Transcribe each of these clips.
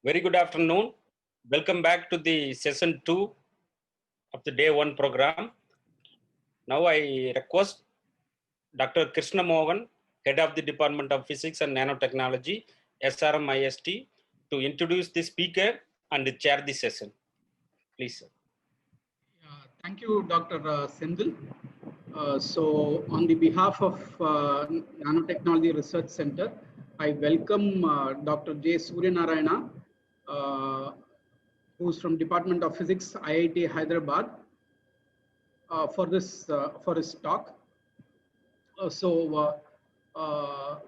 Very good afternoon. Welcome back to the session 2 of the day 1 program. Now I request Dr. Krishna Mohan, Head of the Department of Physics and Nanotechnology, SRM IST, to introduce the speaker and chair the session. Please, sir. Thank you, Dr. Sendil. So on the behalf of Nanotechnology Research Center, I welcome Dr. J.Suryanarayana, who's from Department of Physics, IIT Hyderabad, for his talk.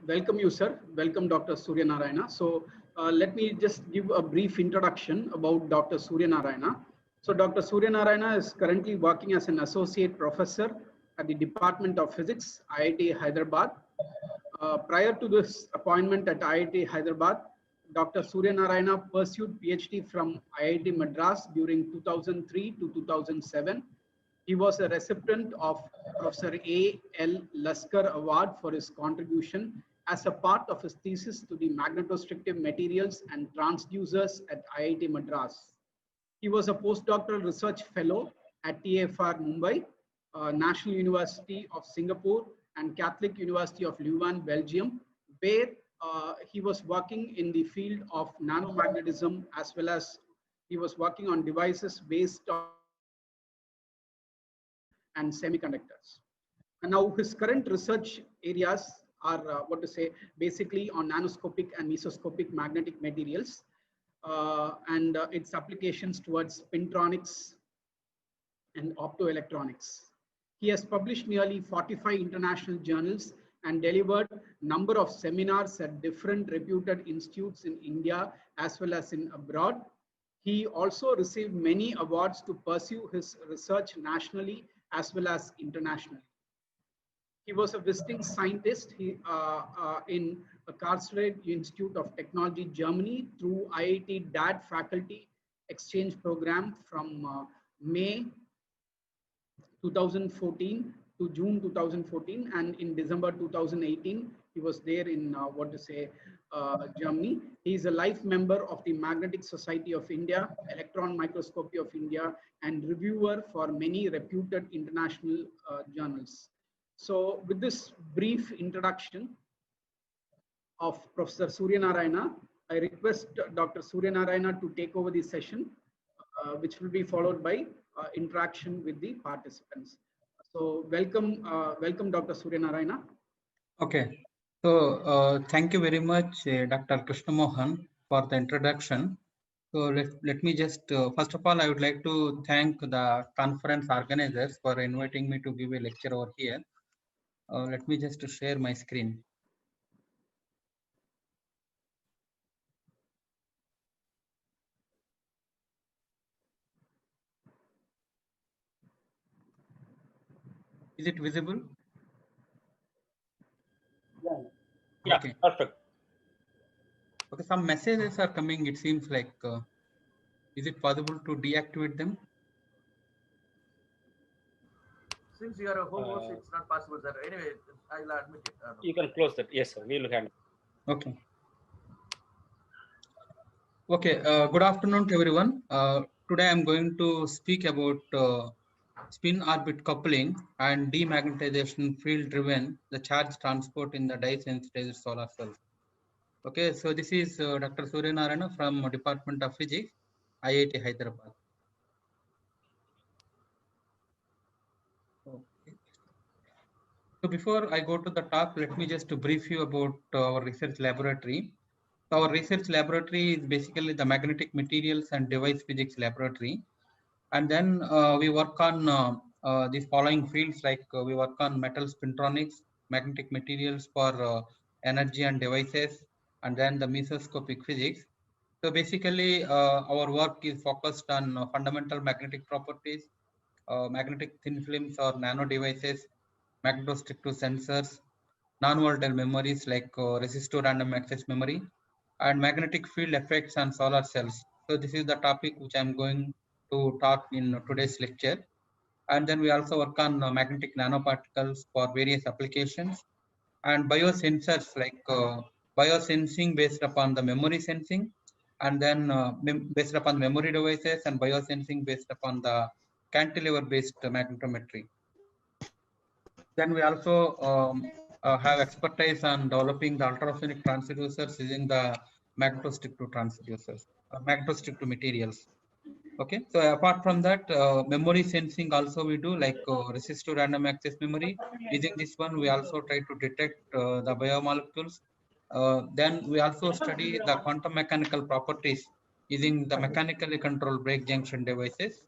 Welcome you, sir. Welcome, Dr. Suryanarayana. So let me just give a brief introduction about Dr. Suryanarayana. So Dr. Suryanarayana is currently working as an associate professor at the Department of Physics, IIT Hyderabad. Prior to this appointment at IIT Hyderabad, Dr. Suryanarayana pursued PhD from IIT Madras during 2003 to 2007. He was a recipient of Professor A.L. Laskar Award for his contribution as a part of his thesis to the magnetostrictive materials and transducers at IIT Madras. He was a postdoctoral research fellow at TFR Mumbai, National University of Singapore, and Catholic University of Leuven, Belgium, where he was working in the field of nanomagnetism, as well as he was working on devices based on and semiconductors. And now his current research areas are basically on nanoscopic and mesoscopic magnetic materials and its applications towards spintronics and optoelectronics. He has published nearly 45 international journals and delivered a number of seminars at different reputed institutes in India as well as in abroad. He also received many awards to pursue his research nationally as well as internationally. He was a visiting scientist in the Karlsruhe Institute of Technology, Germany, through IIT DAD faculty exchange program from May 2014 to June 2014, and in December 2018, he was there in Germany. He is a life member of the Magnetic Society of India, Electron Microscopy of India, and reviewer for many reputed international journals. So with this brief introduction of Professor Suryanarayana, I request Dr. Suryanarayana to take over the session, which will be followed by interaction with the participants. So welcome, welcome Dr. Suryanarayana. Okay. So thank you very much, Dr. Krishna Mohan, for the introduction. So let me just, first of all, I would like to thank the conference organizers for inviting me to give a lecture over here. Let me just share my screen. Is it visible? Yeah, okay. Perfect. Okay, some messages are coming. It seems like, is it possible to deactivate them? Since you are a host, it's not possible, sir. Anyway, I'll admit it. You can close that. Yes, sir. We will handle. Okay. Okay. Good afternoon to everyone. Today I'm going to speak about spin orbit coupling and demagnetization-field-driven, the charge transport in the dye-sensitized solar cells. Okay, so this is Dr. Suryanarayana from Department of Physics, IIT Hyderabad. Okay. So before I go to the talk, let me just brief you about our research laboratory. So our research laboratory is basically the magnetic materials and device physics laboratory. And then we work on these following fields, like we work on metal spintronics, magnetic materials for energy and devices, and then the mesoscopic physics. So basically, our work is focused on fundamental magnetic properties, magnetic thin films or nano devices, magnetostrictive sensors, non-volatile memories like resistor random access memory, and magnetic field effects on solar cells. So this is the topic which I'm going to talk in today's lecture. And then we also work on magnetic nanoparticles for various applications, and biosensors like biosensing based upon the memory sensing, and then based upon memory devices, and biosensing based upon the cantilever-based magnetometry. Then we also have expertise on developing the ultrasonic transducers using the magnetostrictive transducers, magnetostrictive materials. Okay, so apart from that, memory sensing also we do, like resistive random access memory. Using this one, we also try to detect the biomolecules. Then we also study the quantum mechanical properties using the mechanically controlled break junction devices.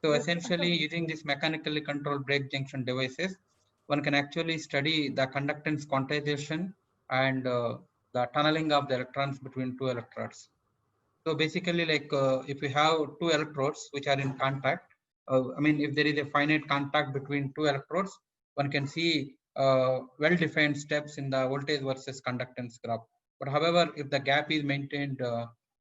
So essentially, using these mechanically controlled break junction devices, one can actually study the conductance quantization and the tunneling of the electrons between two electrodes. So basically, like if you have two electrodes which are in contact, I mean, if there is a finite contact between two electrodes, one can see well-defined steps in the voltage versus conductance graph. But however, if the gap is maintained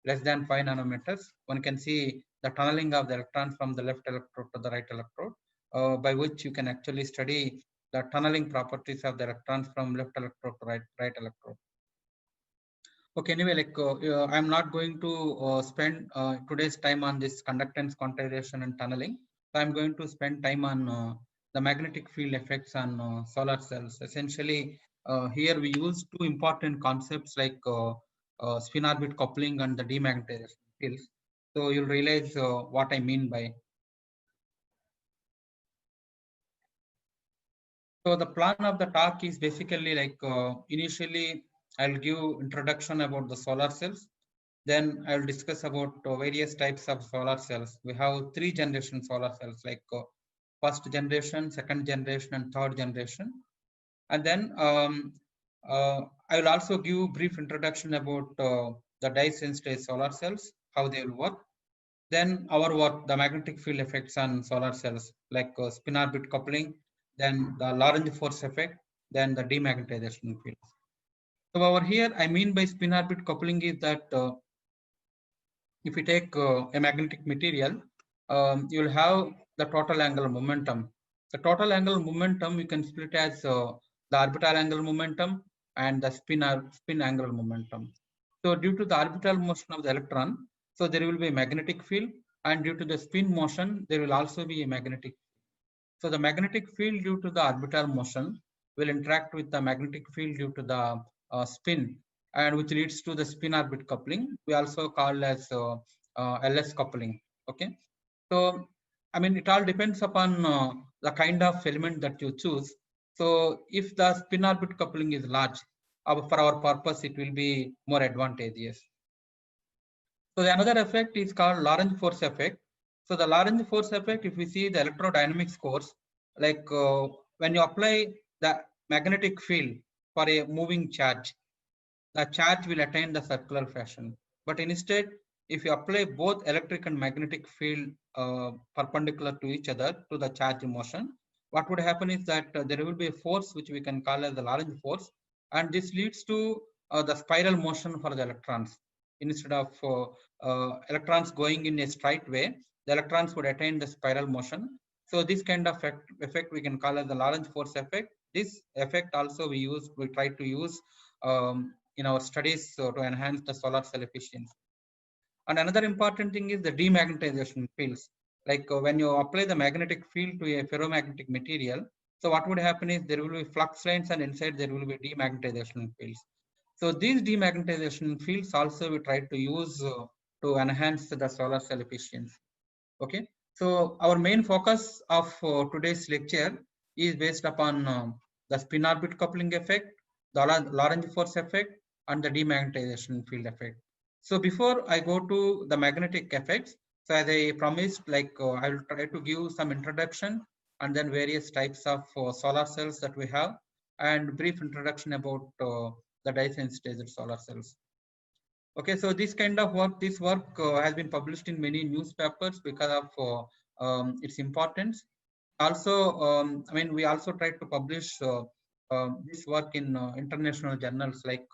less than 5 nanometers, one can see the tunneling of the electrons from the left electrode to the right electrode, by which you can actually study the tunneling properties of the electrons from left electrode to right electrode. Okay, anyway, like I'm not going to spend today's time on this conductance quantization and tunneling. So I'm going to spend time on the magnetic field effects on solar cells. Essentially, here we use two important concepts like spin orbit coupling and the demagnetization fields. So you'll realize what I mean by. So the plan of the talk is basically like initially I'll give introduction about the solar cells. Then I'll discuss about various types of solar cells. We have 3 generation solar cells, like first generation, second generation, and third generation. And then I will also give brief introduction about the dye-sensitized solar cells, how they will work. Then our work, the magnetic field effects on solar cells, like spin orbit coupling, then the Lorentz force effect, then the demagnetization fields. So over here, I mean by spin orbit coupling is that if you take a magnetic material, you will have the total angular momentum. The total angular momentum you can split as the orbital angular momentum and the spin angular momentum. So due to the orbital motion of the electron, so there will be a magnetic field, and due to the spin motion, there will also be a magnetic. So the magnetic field due to the orbital motion will interact with the magnetic field due to the spin, and which leads to the spin orbit coupling. We also call as LS coupling. Okay, so I mean it all depends upon the kind of element that you choose. So if the spin orbit coupling is large, for our purpose it will be more advantageous. So the another effect is called Lorentz force effect. So the Lorentz force effect, if we see the electrodynamics course, like when you apply the magnetic field for a moving charge, the charge will attain the circular fashion. But instead, if you apply both electric and magnetic field perpendicular to each other to the charge motion, what would happen is that there will be a force which we can call as the Lorentz force, and this leads to the spiral motion for the electrons. Instead of electrons going in a straight way, the electrons would attain the spiral motion. So this kind of effect we can call as the Lorentz force effect. This effect also we try to use in our studies to enhance the solar cell efficiency. And another important thing is the demagnetization fields. Like when you apply the magnetic field to a ferromagnetic material, so what would happen is there will be flux lines, and inside there will be demagnetization fields. So these demagnetization fields also we try to use to enhance the solar cell efficiency. Okay, so our main focus of today's lecture is based upon the spin orbit coupling effect, the Lorentz force effect, and the demagnetization field effect. So before I go to the magnetic effects, so as I promised, like I will try to give some introduction and then various types of solar cells that we have, and brief introduction about the dye-sensitized solar cells. Okay, so this kind of work, has been published in many newspapers because of its importance. Also, I mean, we also try to publish this work in international journals like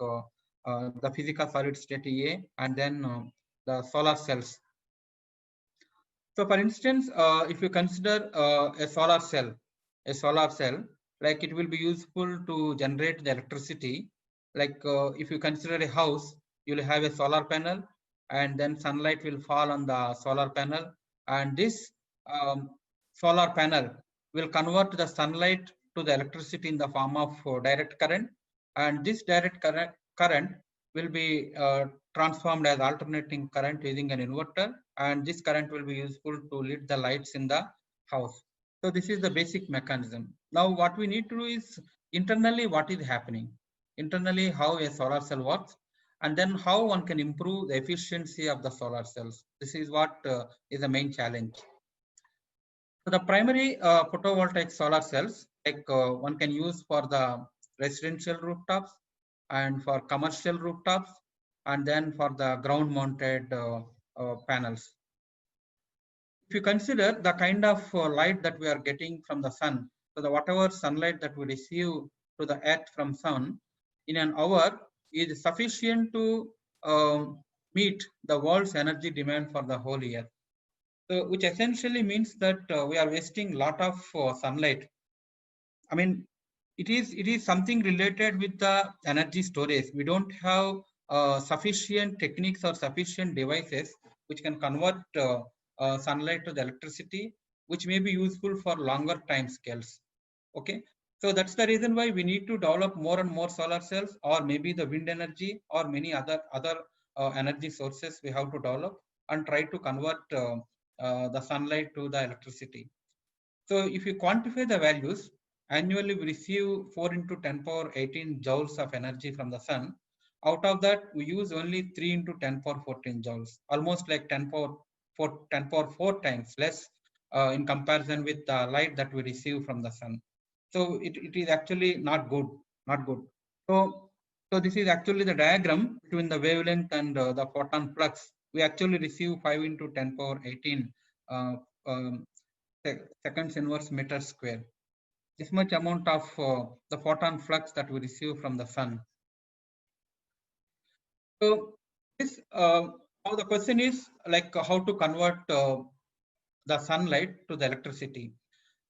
the Physical Solid State EA, and then the solar cells. So for instance, if you consider a solar cell, like it will be useful to generate the electricity. Like if you consider a house, you will have a solar panel, and then sunlight will fall on the solar panel, and this solar panel will convert the sunlight to the electricity in the form of direct current, and this direct current will be transformed as alternating current using an inverter, and this current will be useful to lit the lights in the house. So this is the basic mechanism. Now what we need to do is internally what is happening, internally how a solar cell works, and then how one can improve the efficiency of the solar cells. This is what is the main challenge. So the primary photovoltaic solar cells, like one can use for the residential rooftops and for commercial rooftops, and then for the ground mounted panels. If you consider the kind of light that we are getting from the sun, so the whatever sunlight that we receive to the earth from sun in an hour is sufficient to meet the world's energy demand for the whole year. So, which essentially means that we are wasting a lot of sunlight. I mean, it is something related with the energy storage. We don't have sufficient techniques or sufficient devices which can convert sunlight to the electricity, which may be useful for longer time scales. Okay, so that's the reason why we need to develop more and more solar cells, or maybe the wind energy, or many other energy sources we have to develop and try to convert the sunlight to the electricity. So if you quantify the values, annually we receive 4 into 10 power 18 joules of energy from the sun. Out of that, we use only 3 into 10 power 14 joules, almost like 10 power 4 times less in comparison with the light that we receive from the sun. So it is actually not good, not good. So this is actually the diagram between the wavelength and the photon flux. We actually receive 5 into 10 power 18 seconds inverse meter square. This much amount of the photon flux that we receive from the sun. So this now the question is like how to convert the sunlight to the electricity.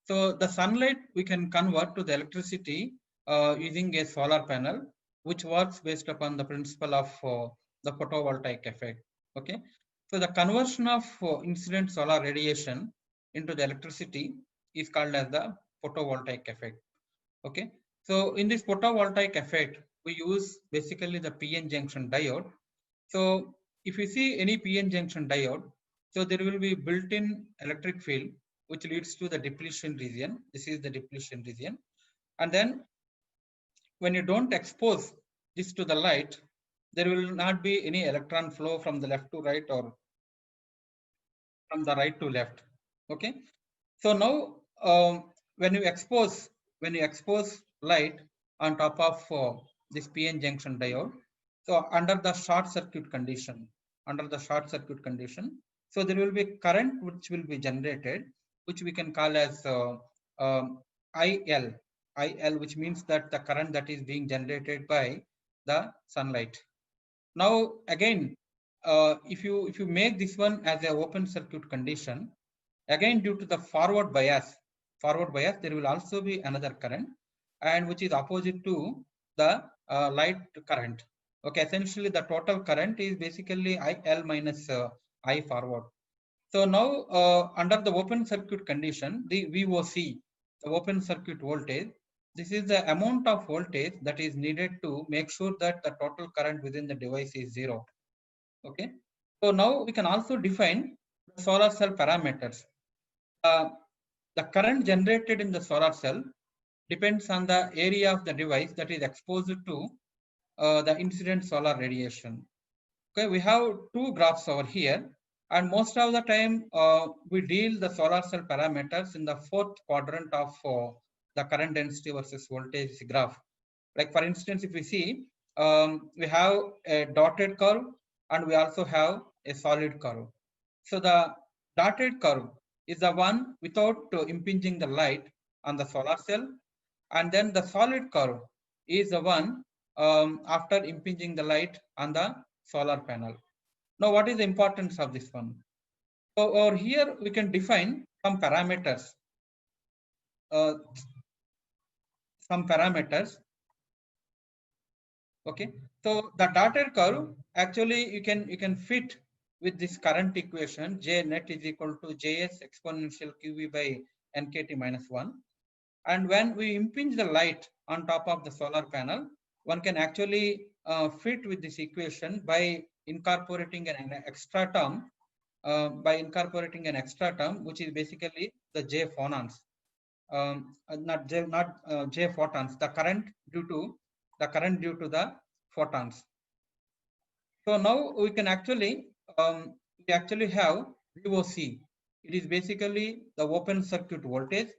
So the sunlight we can convert to the electricity using a solar panel, which works based upon the principle of the photovoltaic effect. Okay, so the conversion of incident solar radiation into the electricity is called as the photovoltaic effect. Okay, so in this photovoltaic effect, we use basically the PN junction diode. So if you see any PN junction diode, so there will be built-in electric field which leads to the depletion region. This is the depletion region. And then when you don't expose this to the light, there will not be any electron flow from the left to right or from the right to left. Okay. So now when you expose light on top of this PN junction diode, so under the short circuit condition, so there will be current which will be generated, which we can call as IL, which means that the current that is being generated by the sunlight. Now again, if you make this one as an open circuit condition, again due to the forward bias, there will also be another current, and which is opposite to the light current. Okay, essentially the total current is basically IL minus I forward. So now under the open circuit condition, the VOC, the open circuit voltage, this is the amount of voltage that is needed to make sure that the total current within the device is 0. Okay, so now we can also define the solar cell parameters. The current generated in the solar cell depends on the area of the device that is exposed to the incident solar radiation. Okay, we have two graphs over here, and most of the time we deal the solar cell parameters in the fourth quadrant of the current density versus voltage graph. Like for instance, if we see, we have a dotted curve and we also have a solid curve. So the dotted curve is the one without impinging the light on the solar cell, and then the solid curve is the one after impinging the light on the solar panel. Now, what is the importance of this one? So over here we can define some parameters. Okay, so the dotted curve actually you can fit with this current equation, J net is equal to Js exponential QV by NKT minus 1. And when we impinge the light on top of the solar panel, one can actually fit with this equation by incorporating an extra term, which is basically the J phonons, not J photons, the current due to the photons. So now we can actually have VOC. It is basically the open circuit voltage,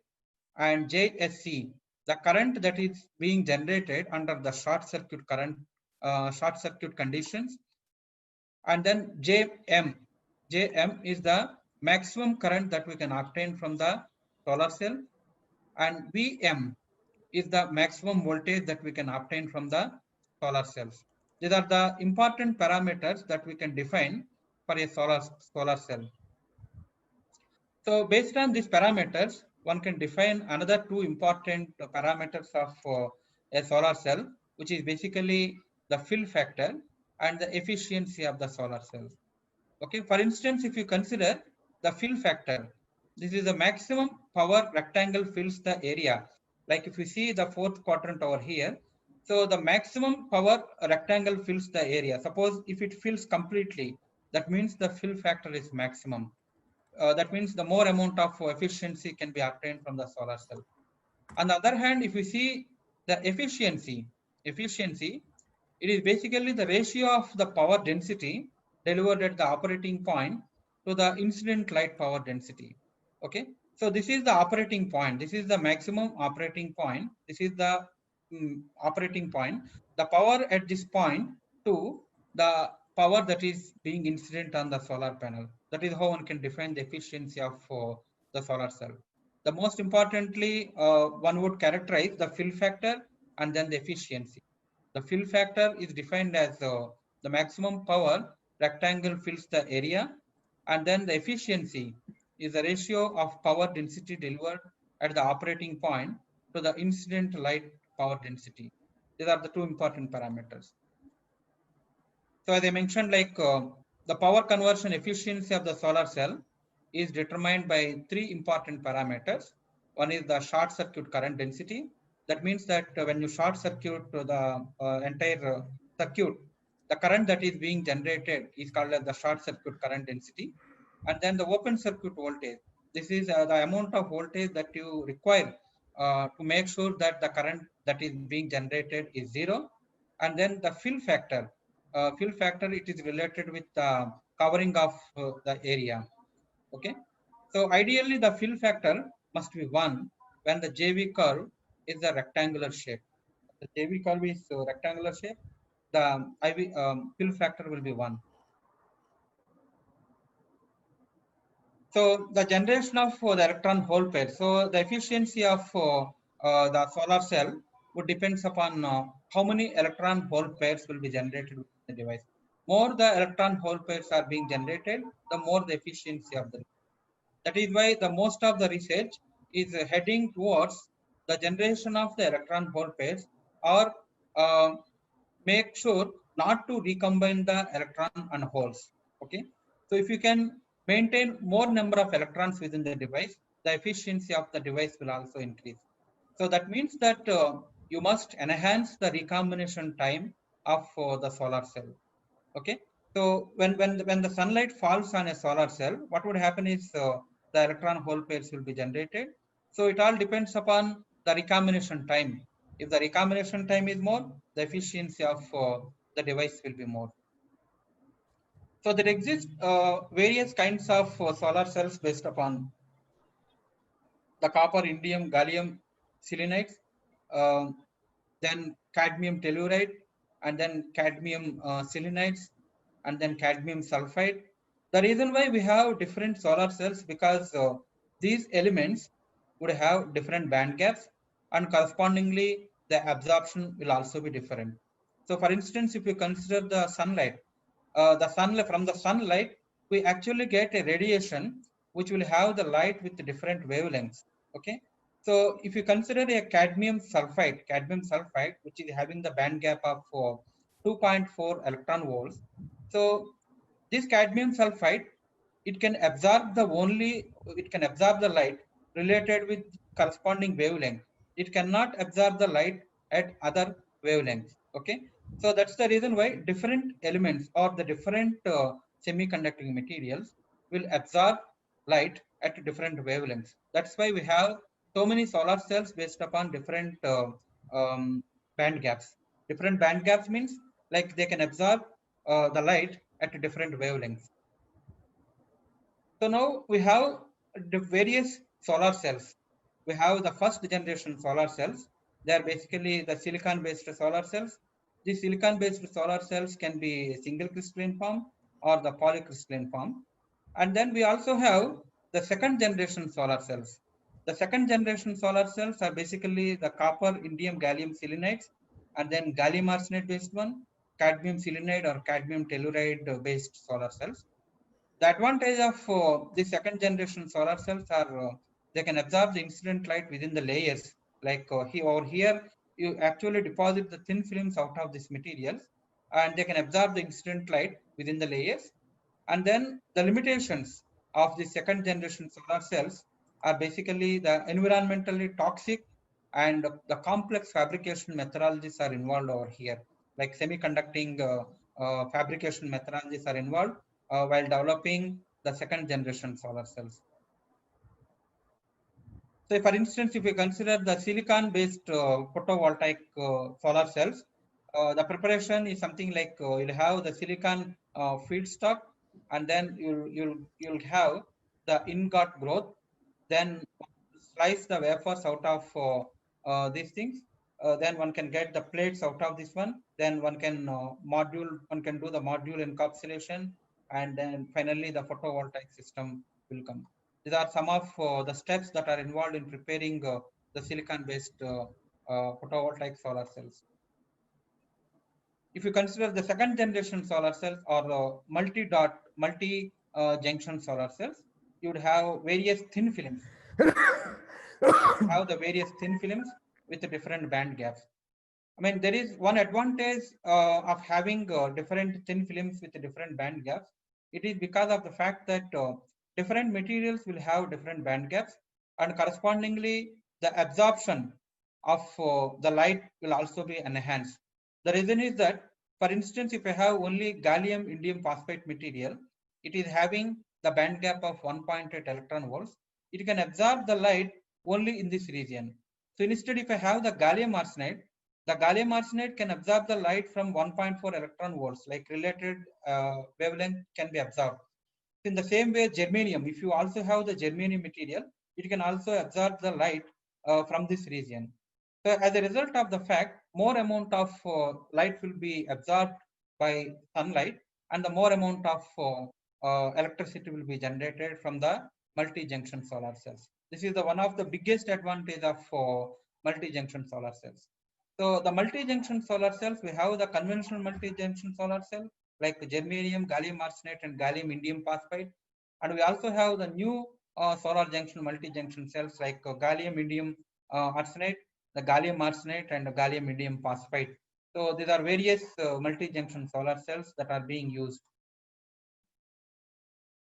and JSC, the current that is being generated under the short circuit conditions, and then JM is the maximum current that we can obtain from the solar cell, and VM is the maximum voltage that we can obtain from the solar cells. These are the important parameters that we can define for a solar cell. So based on these parameters, one can define another two important parameters of a solar cell, which is basically the fill factor and the efficiency of the solar cells. Okay, for instance, if you consider the fill factor, this is the maximum power rectangle fills the area. Like if you see the fourth quadrant over here, so the maximum power rectangle fills the area. Suppose if it fills completely, that means the fill factor is maximum. That means the more amount of efficiency can be obtained from the solar cell. On the other hand, if we see the efficiency, it is basically the ratio of the power density delivered at the operating point to the incident light power density. Okay, so this is the operating point. This is the maximum operating point. This is the operating point. The power at this point to the power that is being incident on the solar panel. That is how one can define the efficiency of the solar cell. The most importantly, one would characterize the fill factor and then the efficiency. The fill factor is defined as the maximum power rectangle fills the area, and then the efficiency is the ratio of power density delivered at the operating point to the incident light power density. These are the two important parameters. So as I mentioned, like the power conversion efficiency of the solar cell is determined by three important parameters. One is the short circuit current density. That means that when you short circuit the entire circuit, the current that is being generated is called as the short circuit current density. And then the open circuit voltage. This is the amount of voltage that you require to make sure that the current that is being generated is zero. And then the fill factor. It is related with the covering of the area. Okay, so ideally the fill factor must be 1 when the JV curve is a rectangular shape. The JV curve is rectangular shape. The IV fill factor will be 1. So the generation of the electron-hole pair. So the efficiency of the solar cell would depends upon how many electron-hole pairs will be generated with the device. More the electron-hole pairs are being generated, the more the efficiency of the device. That is why the most of the research is heading towards the generation of the electron-hole pairs, or make sure not to recombine the electron and holes. Okay, so if you can maintain more number of electrons within the device, the efficiency of the device will also increase. So that means that you must enhance the recombination time of the solar cell. Okay, so when the sunlight falls on a solar cell, what would happen is the electron hole pairs will be generated. So it all depends upon the recombination time. If the recombination time is more, the efficiency of the device will be more. So there exist various kinds of solar cells based upon the copper, indium, gallium selenides, then cadmium telluride, and then cadmium selenides, and then cadmium sulfide. The reason why we have different solar cells because these elements would have different band gaps, and correspondingly the absorption will also be different. So for instance, if you consider the sunlight, from the sunlight, we actually get a radiation which will have the light with different wavelengths. Okay, so if you consider a cadmium sulfide, which is having the band gap of 2.4 electron volts, so This cadmium sulfide, it can absorb the light related with corresponding wavelength. It cannot absorb the light at other wavelengths. Okay, so that's the reason why different elements or the different semiconducting materials will absorb light at different wavelengths. That's why we have so many solar cells based upon different band gaps. Different band gaps means like they can absorb the light at different wavelengths. So now we have the various solar cells. We have the first generation solar cells. They are basically the silicon based solar cells. These silicon based solar cells can be single crystalline form or the polycrystalline form. And then we also have the second generation solar cells. The second generation solar cells are basically the copper, indium, gallium selenides, and then gallium arsenide based one, cadmium selenide or cadmium telluride based solar cells. The advantage of the second generation solar cells are they can absorb the incident light within the layers. Like here, you actually deposit the thin films out of these materials, and they can absorb the incident light within the layers. And then the limitations of the second generation solar cells are basically the environmentally toxic and the complex fabrication methodologies are involved over here. Like semiconducting fabrication methodologies are involved while developing the second generation solar cells. So for instance, if you consider the silicon based photovoltaic solar cells, the preparation is something like you'll have the silicon feedstock, and then you'll have the ingot growth, then slice the wafers out of these things. Then one can get the plates out of this one. Then one can do the module encapsulation, and then finally the photovoltaic system will come. These are some of the steps that are involved in preparing the silicon-based photovoltaic solar cells. If you consider the second generation solar cells or multi-junction solar cells, you would have various thin films. Have the various thin films with different band gaps. I mean, there is one advantage of having different thin films with different band gaps. It is because of the fact that different materials will have different band gaps, and correspondingly, the absorption of the light will also be enhanced. The reason is that, for instance, if I have only gallium indium phosphate material, it is having the band gap of 1.8 electron volts. It can absorb the light only in this region. So instead, if I have the gallium arsenide can absorb the light from 1.4 electron volts, like related wavelength can be absorbed. In the same way, germanium, if you also have the germanium material, it can also absorb the light from this region. So as a result of the fact, more amount of light will be absorbed by sunlight, and the more amount of electricity will be generated from the multi-junction solar cells. This is the one of the biggest advantage of multi-junction solar cells. So the multi-junction solar cells, we have the conventional multi-junction solar cell like germanium, gallium arsenide, and gallium indium phosphide, and we also have the new solar junction multi-junction cells like gallium indium arsenide, the gallium arsenide, and the gallium indium phosphide. So these are various multi-junction solar cells that are being used.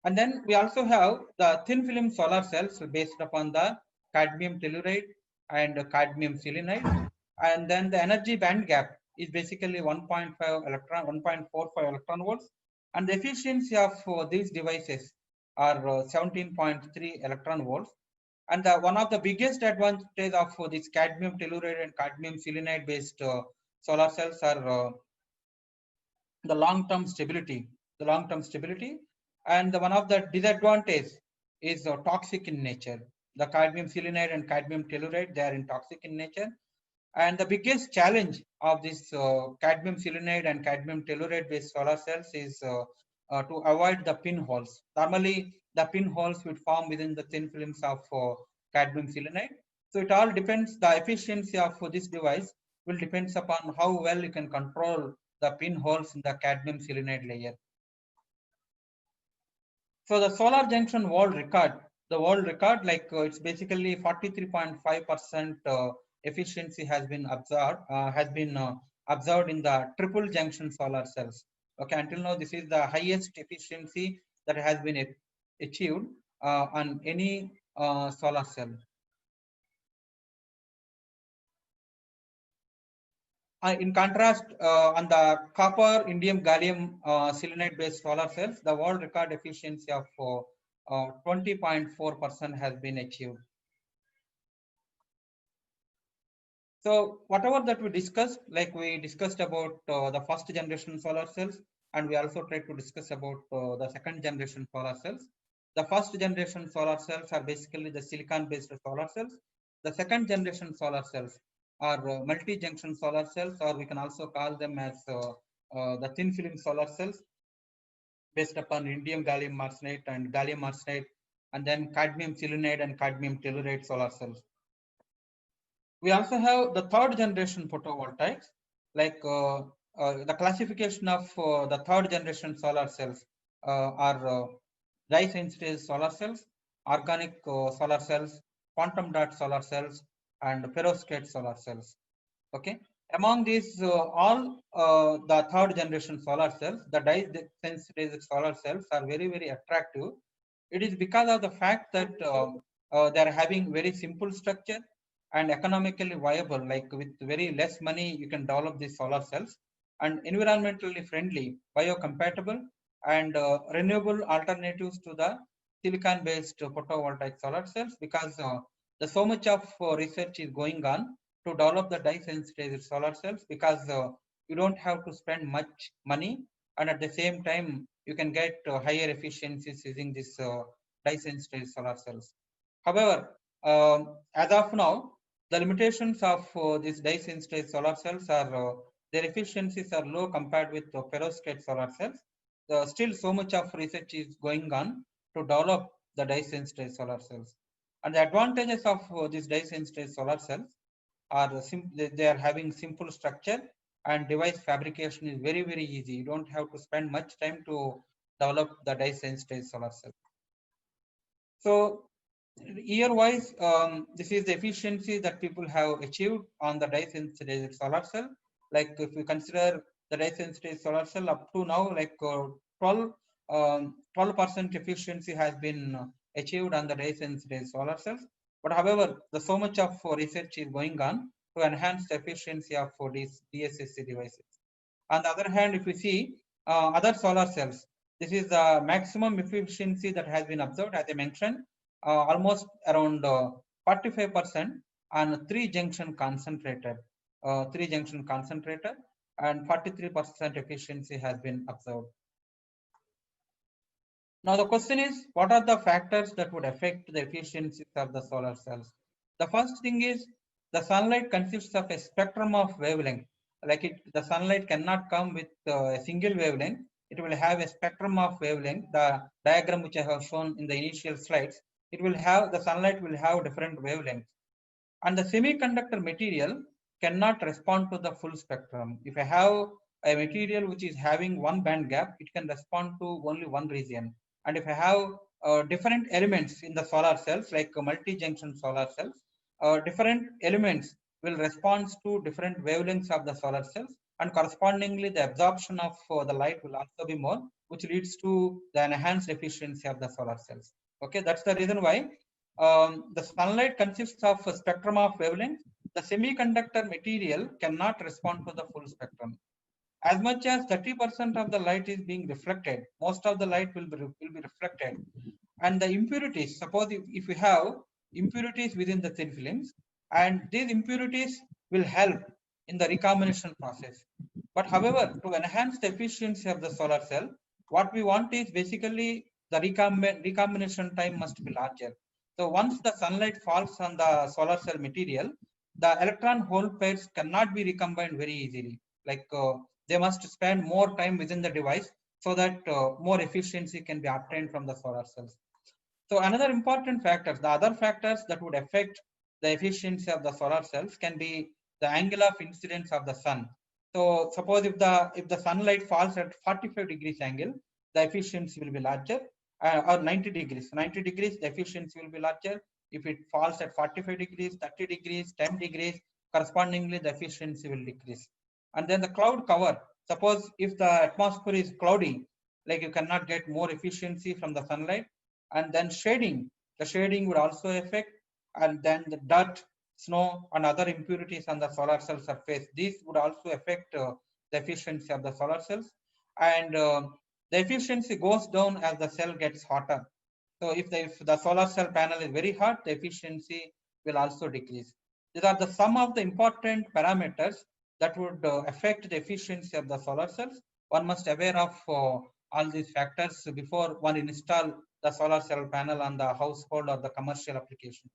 And then we also have the thin film solar cells based upon the cadmium telluride and cadmium selenide. And then the energy band gap is basically 1.45 electron volts. And the efficiency of these devices are 17.3 electron volts. And one of the biggest advantages of this cadmium telluride and cadmium selenide based solar cells are the long-term stability. And one of the disadvantages is toxic in nature. The cadmium selenide and cadmium telluride, they are toxic in nature. And the biggest challenge of this cadmium selenide and cadmium telluride based solar cells is to avoid the pinholes. Normally, the pinholes would form within the thin films of cadmium selenide. So it all depends, the efficiency of this device will depends upon how well you can control the pinholes in the cadmium selenide layer. So the solar junction world record, like it's basically 43.5% efficiency has been observed in the triple junction solar cells. Okay, until now, this is the highest efficiency that has been achieved on any solar cell. In contrast, on the copper, indium, gallium selenide based solar cells, the world record efficiency of 20.4% has been achieved. So whatever that we discussed, like we discussed about the first generation solar cells, and we also tried to discuss about the second generation solar cells. The first generation solar cells are basically the silicon based solar cells. The second generation solar cells are multi-junction solar cells, or we can also call them as the thin film solar cells based upon indium gallium arsenide and gallium arsenide, and then cadmium selenide and cadmium telluride solar cells. We also have the third generation photovoltaics, like the classification of the third generation solar cells are dye-sensitized solar cells, organic solar cells, quantum dot solar cells, and perovskite solar cells. Okay, among these all the third generation solar cells, the dye-sensitized solar cells are very, very attractive. It is because of the fact that they are having very simple structure and economically viable, like with very less money you can develop these solar cells, and environmentally friendly, biocompatible, and renewable alternatives to the silicon based photovoltaic solar cells, because the so much of research is going on to develop the dye sensitized solar cells, because you don't have to spend much money, and at the same time you can get higher efficiencies using this dye sensitized solar cells. However, as of now, the limitations of these dye sensitized solar cells are their efficiencies are low compared with perovskite solar cells. Still, so much of research is going on to develop the dye sensitized solar cells. And the advantages of these dye sensitized solar cells are they are having simple structure, and device fabrication is very, very easy. You don't have to spend much time to develop the dye sensitized solar cell. So year wise, this is the efficiency that people have achieved on the dye sensitized solar cell. Like if we consider the dye sensitized solar cell, up to now, like 12% efficiency has been achieved on the dye sensitized solar cells. But however, so much of research is going on to enhance the efficiency of these DSSC devices. On the other hand, if we see other solar cells, this is the maximum efficiency that has been observed, as I mentioned, almost around 45% on 3-junction concentrator, and 43% efficiency has been observed. Now the question is, what are the factors that would affect the efficiencies of the solar cells? The first thing is, the sunlight consists of a spectrum of wavelength. Like the sunlight cannot come with a single wavelength. It will have a spectrum of wavelength. The diagram which I have shown in the initial slides, it will have, the sunlight will have different wavelengths. And the semiconductor material cannot respond to the full spectrum. If I have a material which is having one band gap, it can respond to only one region. And if I have different elements in the solar cells, like multi-junction solar cells, different elements will respond to different wavelengths of the solar cells, and correspondingly the absorption of the light will also be more, which leads to the enhanced efficiency of the solar cells. Okay, that's the reason why the sunlight consists of a spectrum of wavelengths. The semiconductor material cannot respond to the full spectrum. As much as 30% of the light is being reflected, most of the light will be reflected. And the impurities, suppose if we have impurities within the thin films, and these impurities will help in the recombination process. But however, to enhance the efficiency of the solar cell, what we want is basically the recombination time must be larger. So once the sunlight falls on the solar cell material, the electron-hole pairs cannot be recombined very easily. Like they must spend more time within the device so that more efficiency can be obtained from the solar cells. So another important factor, the other factors that would affect the efficiency of the solar cells can be the angle of incidence of the sun. So suppose if the sunlight falls at 45 degrees angle, the efficiency will be larger, or 90 degrees. 90 degrees, the efficiency will be larger. If it falls at 45 degrees, 30 degrees, 10 degrees, correspondingly the efficiency will decrease. And then the cloud cover, Suppose if the atmosphere is cloudy, like you cannot get more efficiency from the sunlight, and then shading, the shading would also affect, and then the dirt, snow, and other impurities on the solar cell surface. These would also affect the efficiency of the solar cells, and the efficiency goes down as the cell gets hotter. So if the solar cell panel is very hot, the efficiency will also decrease. These are the some of the important parameters that would affect the efficiency of the solar cells. One must aware of all these factors before one install the solar cell panel on the household or the commercial application.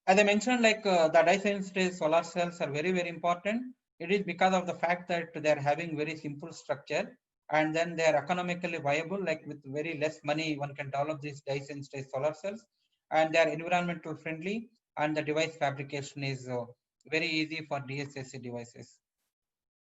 As I mentioned, like the dye-sensitized solar cells are very, very important. It is because of the fact that they are having very simple structure, and then they are economically viable. Like with very less money, one can develop these dye-sensitized solar cells, and they are environmental friendly, and the device fabrication is very easy for DSSC devices.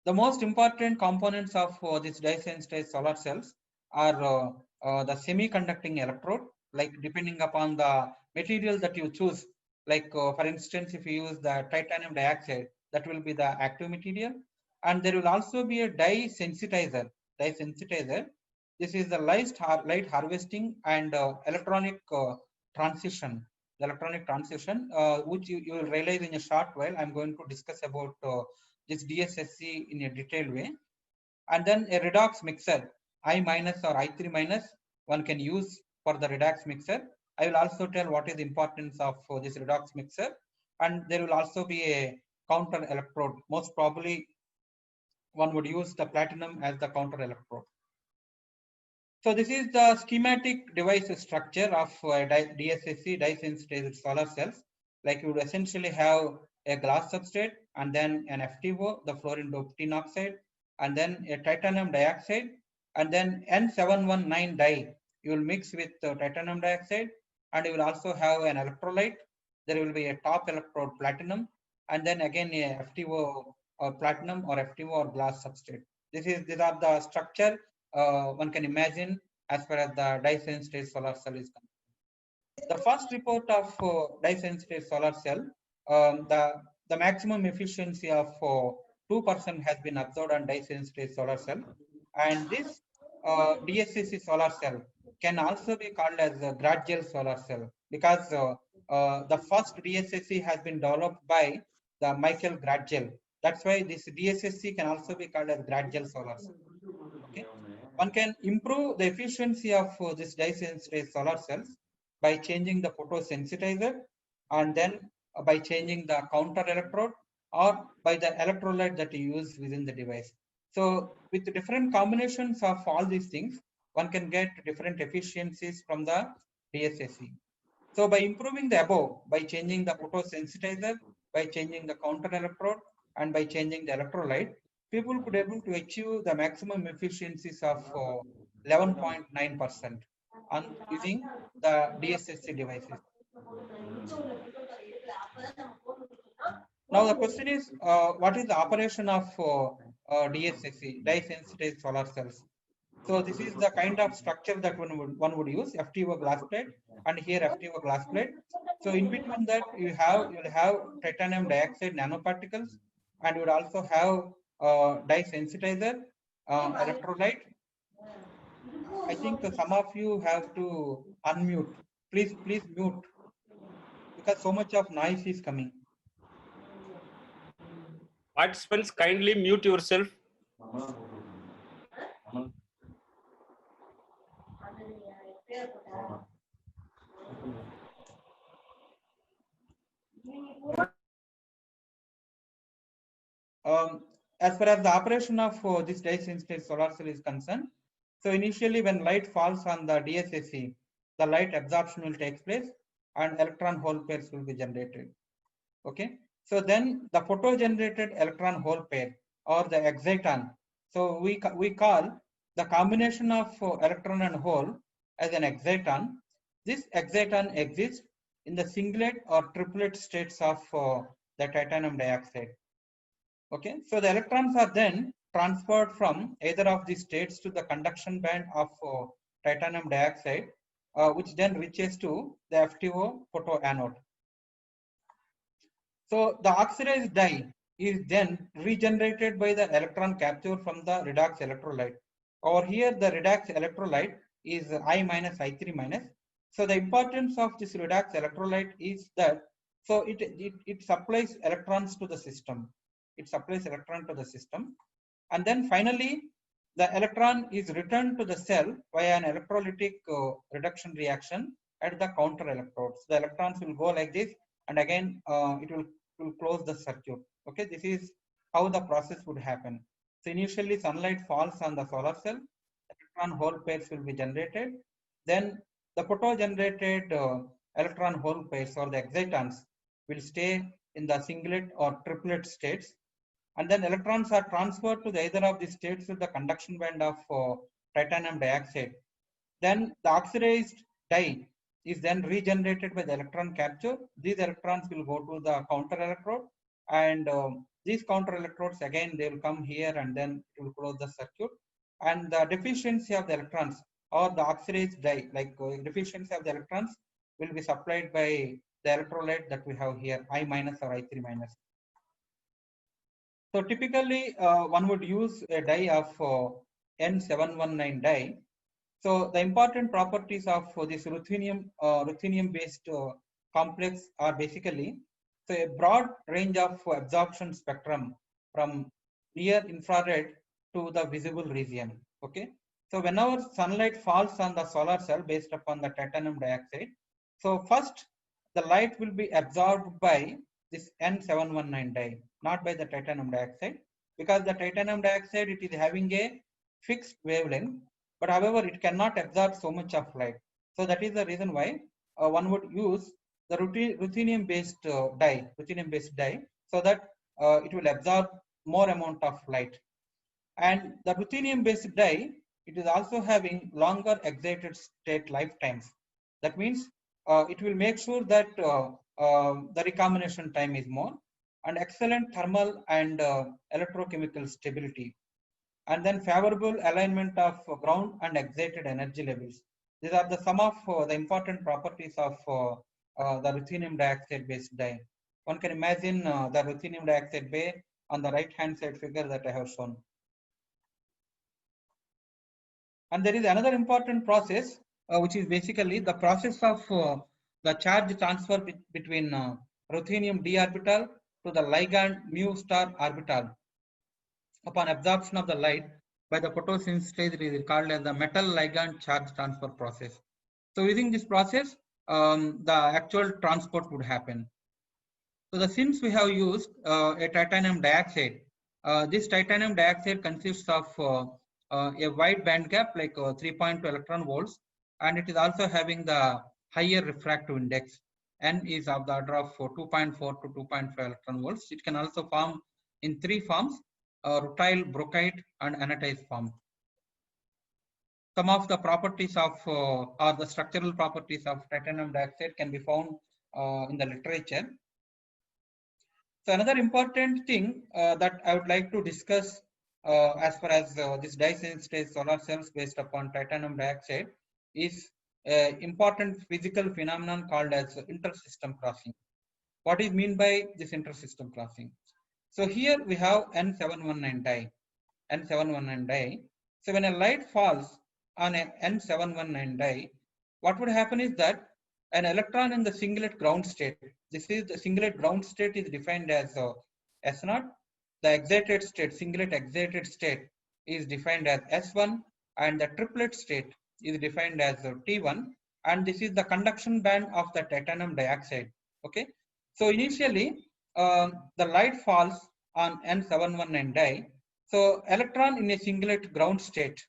The most important components of these dye-sensitized solar cells are the semiconducting electrode, like depending upon the material that you choose. Like for instance, if you use the titanium dioxide, that will be the active material. And there will also be a dye-sensitizer. This is the light harvesting and electronic transition. The electronic transition, which you will realize in a short while. I'm going to discuss about this DSSC in a detailed way. And then a redox mixer, I minus or I3 minus, one can use for the redox mixer. I will also tell what is the importance of this redox mixer. And there will also be a counter electrode. Most probably, one would use the platinum as the counter electrode. So this is the schematic device structure of DSSC dye-sensitized solar cells. Like you would essentially have a glass substrate, and then an FTO, the fluorine doped oxide, and then a titanium dioxide, and then N719 dye. You will mix with titanium dioxide, and you will also have an electrolyte. There will be a top electrode platinum, and then again a FTO or platinum or FTO or glass substrate. These are the structure one can imagine as far as the dye-sensitized solar cell is concerned. The first report of dye-sensitized solar cell, the maximum efficiency of 2% has been observed on dye-sensitized solar cell, and this DSSC solar cell can also be called as a gradual solar cell, because the first DSSC has been developed by the Michael Gradual. That's why this DSSC can also be called as gradual solar cell. Okay, one can improve the efficiency of this dye-sensitized solar cells by changing the photosensitizer, and then by changing the counter electrode, or by the electrolyte that you use within the device. So with the different combinations of all these things, one can get different efficiencies from the DSSC. So by improving the above, by changing the photosensitizer, by changing the counter electrode, and by changing the electrolyte, people could be able to achieve the maximum efficiencies of 11.9% on using the DSSC devices. Now the question is, what is the operation of DSSC, dye-sensitized solar cells? So this is the kind of structure that one would use, FTO glass plate, and here FTO glass plate. So in between that, you'll have titanium dioxide nanoparticles, and you would also have dye-sensitizer, electrolyte. I think some of you have to unmute. Please mute, because so much of noise is coming. Participants, kindly mute yourself. As far as the operation of this dye-sensitized solar cell is concerned, so initially when light falls on the DSSC, the light absorption will take place and electron-hole pairs will be generated. Okay, so then the photo-generated electron-hole pair, or the exciton. So we call the combination of electron and hole as an exciton. This exciton exists in the singlet or triplet states of the titanium dioxide. Okay, so the electrons are then transferred from either of these states to the conduction band of titanium dioxide, which then reaches to the FTO photoanode. So the oxidized dye is then regenerated by the electron capture from the redox electrolyte. Over here, the redox electrolyte is I minus I3 minus. So the importance of this redox electrolyte is that so it supplies electrons to the system. It supplies electron to the system, and then finally the electron is returned to the cell via an electrolytic reduction reaction at the counter electrodes. The electrons will go like this, and again it will close the circuit. Okay, this is how the process would happen. So initially sunlight falls on the solar cell, electron-hole pairs will be generated. Then the photo-generated electron-hole pairs or the excitons will stay in the singlet or triplet states, and then electrons are transferred to either of these states with the conduction band of titanium dioxide. Then the oxidized dye is then regenerated by the electron capture. These electrons will go to the counter electrode, and these counter electrodes again they will come here and then it will close the circuit. And the deficiency of the electrons or the oxidized dye, like deficiency of the electrons, will be supplied by the electrolyte that we have here, I minus or I3 minus. So typically one would use a dye of N719 dye. So the important properties of this ruthenium based complex are basically so a broad range of absorption spectrum from near infrared to the visible region. Okay, so whenever sunlight falls on the solar cell based upon the titanium dioxide, so first the light will be absorbed by this N719 dye, not by the titanium dioxide, because the titanium dioxide it is having a fixed wavelength, but however it cannot absorb so much of light. So that is the reason why one would use the ruthenium based dye, so that it will absorb more amount of light. And the ruthenium based dye, it is also having longer excited state lifetimes. That means it will make sure that the recombination time is more, and excellent thermal and electrochemical stability, and then favorable alignment of ground and excited energy levels. These are the some of the important properties of the ruthenium dioxide based dye. One can imagine the ruthenium dioxide dye on the right hand side figure that I have shown. And there is another important process which is basically the process of the charge transfer between ruthenium d orbital to the ligand mu star orbital upon absorption of the light by the photosynthesis. It is called as the metal ligand charge transfer process. So using this process, the actual transport would happen. So since we have used a titanium dioxide, this titanium dioxide consists of a wide band gap like 3.2 electron volts, and it is also having the higher refractive index. N is of the order of 2.4 to 2.5 electron volts. It can also form in three forms: rutile, brochite, and anatized form. Some of the properties of or the structural properties of titanium dioxide can be found in the literature. So another important thing that I would like to discuss as far as this dye-sensitized solar cells based upon titanium dioxide is important physical phenomenon called as intersystem crossing. What is meant by this intersystem crossing? So here we have N719 dye. N719 dye. So when a light falls on an N719 dye, what would happen is that an electron in the singlet ground state, this is the singlet ground state is defined as S0. The excited state, singlet excited state is defined as S1, and the triplet state is defined as T1, and this is the conduction band of the titanium dioxide. Okay, so initially the light falls on N719 dye. So electron in a singlet ground state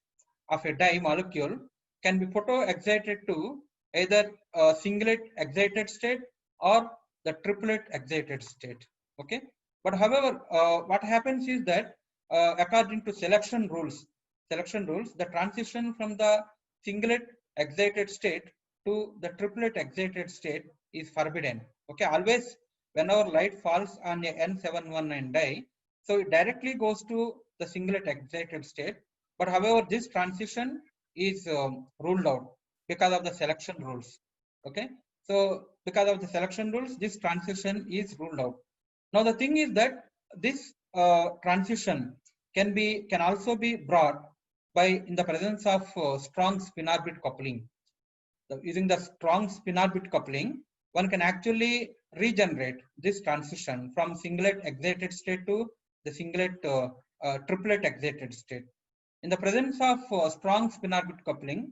of a dye molecule can be photo excited to either a singlet excited state or the triplet excited state. Okay, but however what happens is that according to selection rules, the transition from the singlet excited state to the triplet excited state is forbidden. Okay, always whenever light falls on a N719 dye, so it directly goes to the singlet excited state, but however this transition is ruled out because of the selection rules. Okay, so because of the selection rules, this transition is ruled out. Now the thing is that this transition can also be brought by in the presence of strong spin orbit coupling. Using the strong spin orbit coupling, one can actually regenerate this transition from singlet excited state to the singlet triplet excited state. In the presence of strong spin orbit coupling,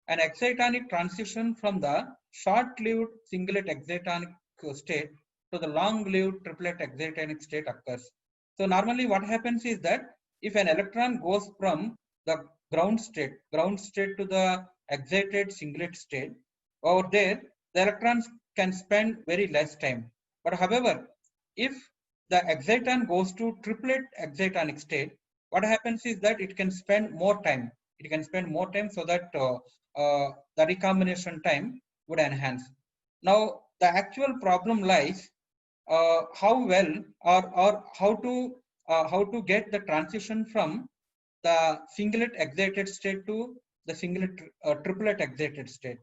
an excitonic transition from the short-lived singlet excitonic state to the long-lived triplet excitonic state occurs. So normally what happens is that if an electron goes from the ground state to the excited singlet state, over there the electrons can spend very less time. But however, if the exciton goes to triplet excitonic state, what happens is that it can spend more time. It can spend more time so that the recombination time would enhance. Now the actual problem lies how well or how to get the transition from the singlet excited state to the singlet triplet excited state.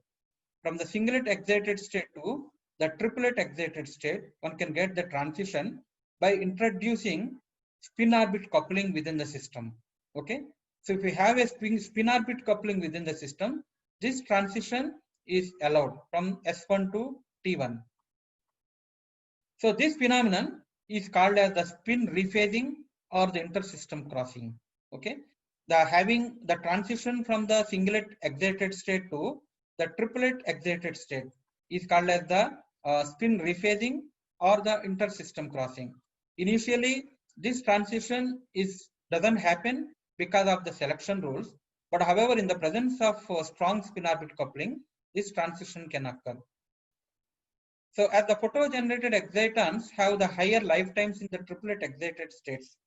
From the singlet excited state to the triplet excited state, one can get the transition by introducing spin orbit coupling within the system. Okay, so if we have a spin orbit coupling within the system, this transition is allowed from S1 to T1. So this phenomenon is called as the spin rephasing or the intersystem crossing. Okay, having the transition from the singlet excited state to the triplet excited state is called as the spin rephasing or the intersystem crossing. Initially, this transition doesn't happen because of the selection rules, but however, in the presence of strong spin orbit coupling, this transition can occur. So as the photo-generated excitons have the higher lifetimes in the triplet excited states.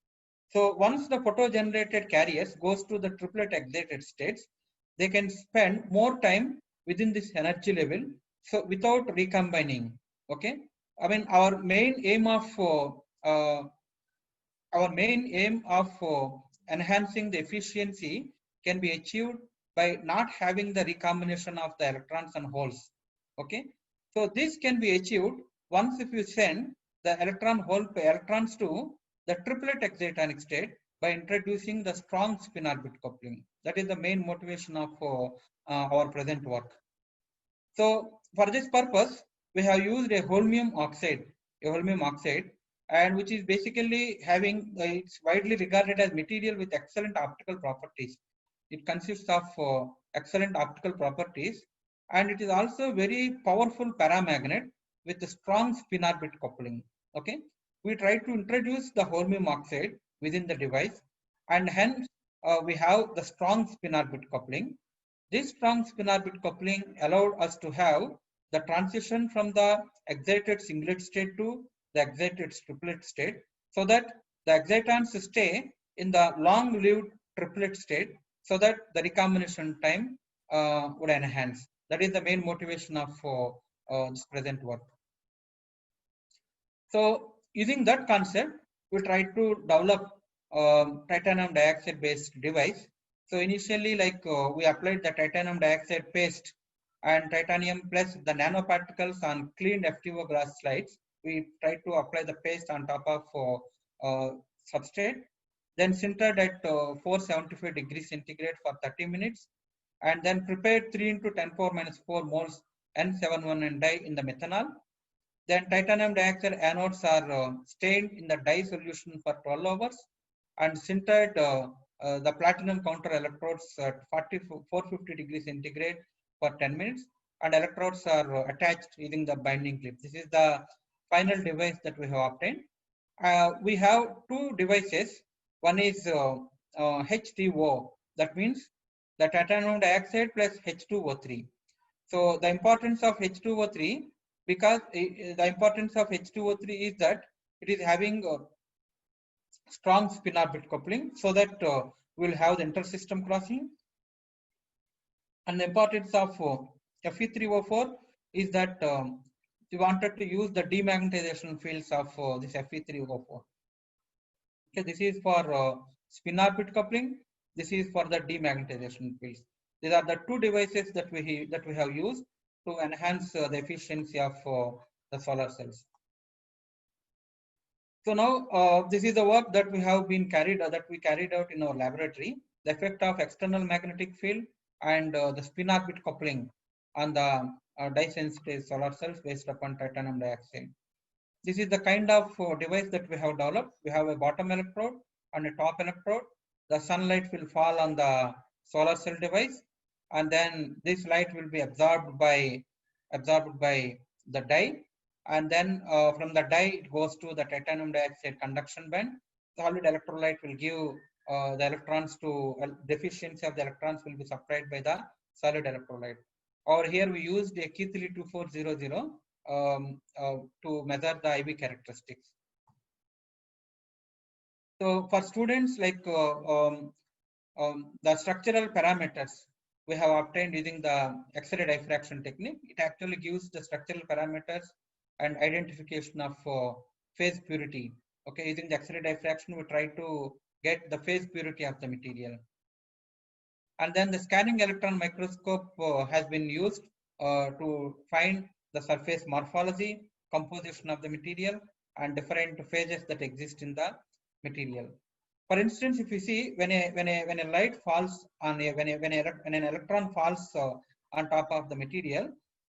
So once the photo-generated carriers goes to the triplet excited states, they can spend more time within this energy level, so without recombining. Okay, I mean our main aim of enhancing the efficiency can be achieved by not having the recombination of the electrons and holes. Okay, so this can be achieved once if you send the electrons to the triplet excitonic state by introducing the strong spin orbit coupling. That is the main motivation of our present work. So for this purpose, we have used a holmium oxide, and which is basically having it's widely regarded as material with excellent optical properties. It consists of excellent optical properties, and it is also very powerful paramagnet with a strong spin orbit coupling. Okay, we try to introduce the holmium oxide within the device, and hence we have the strong spin orbit coupling. This strong spin orbit coupling allowed us to have the transition from the excited singlet state to the excited triplet state, so that the excitons stay in the long-lived triplet state, so that the recombination time would enhance. That is the main motivation of this present work. So using that concept, we try to develop titanium dioxide based device. So initially, we applied the titanium dioxide paste and titanium plus the nanoparticles on cleaned FTO glass slides. We tried to apply the paste on top of substrate, then sintered at 475 degrees centigrade for 30 minutes, and then prepared 3 into 10⁻⁴ moles N71 dye in the methanol. Then titanium dioxide anodes are stained in the dye solution for 12 hours and sintered the platinum counter electrodes at 450 degrees centigrade for 10 minutes, and electrodes are attached using the binding clip. This is the final device that we have obtained. We have two devices. One is H2O, that means the titanium dioxide plus H2O3. So the importance of H2O3, because the importance of H2O3 is that it is having strong spin orbit coupling, so that we will have the intersystem crossing. And the importance of Fe3O4 is that we wanted to use the demagnetization fields of this Fe3O4. Okay, this is for spin orbit coupling. This is for the demagnetization fields. These are the two devices that we have used to enhance the efficiency of the solar cells. So now this is the work that we have been carried out in our laboratory. The effect of external magnetic field and the spin orbit coupling on the dye-sensitized solar cells based upon titanium dioxide. This is the kind of device that we have developed. We have a bottom electrode and a top electrode. The sunlight will fall on the solar cell device, and then this light will be absorbed by the dye, and then from the dye it goes to the titanium dioxide conduction band. Solid electrolyte will give the electrons to the efficiency of the electrons will be supplied by the solid electrolyte. Over here we used a Keithley 2400 to measure the IV characteristics. So for students, like the structural parameters we have obtained using the X-ray diffraction technique, it actually gives the structural parameters and identification of phase purity. Okay, using the X-ray diffraction, we try to get the phase purity of the material. And then the scanning electron microscope has been used to find the surface morphology, composition of the material, and different phases that exist in the material. For instance, if you see when a light falls on when an electron falls on top of the material,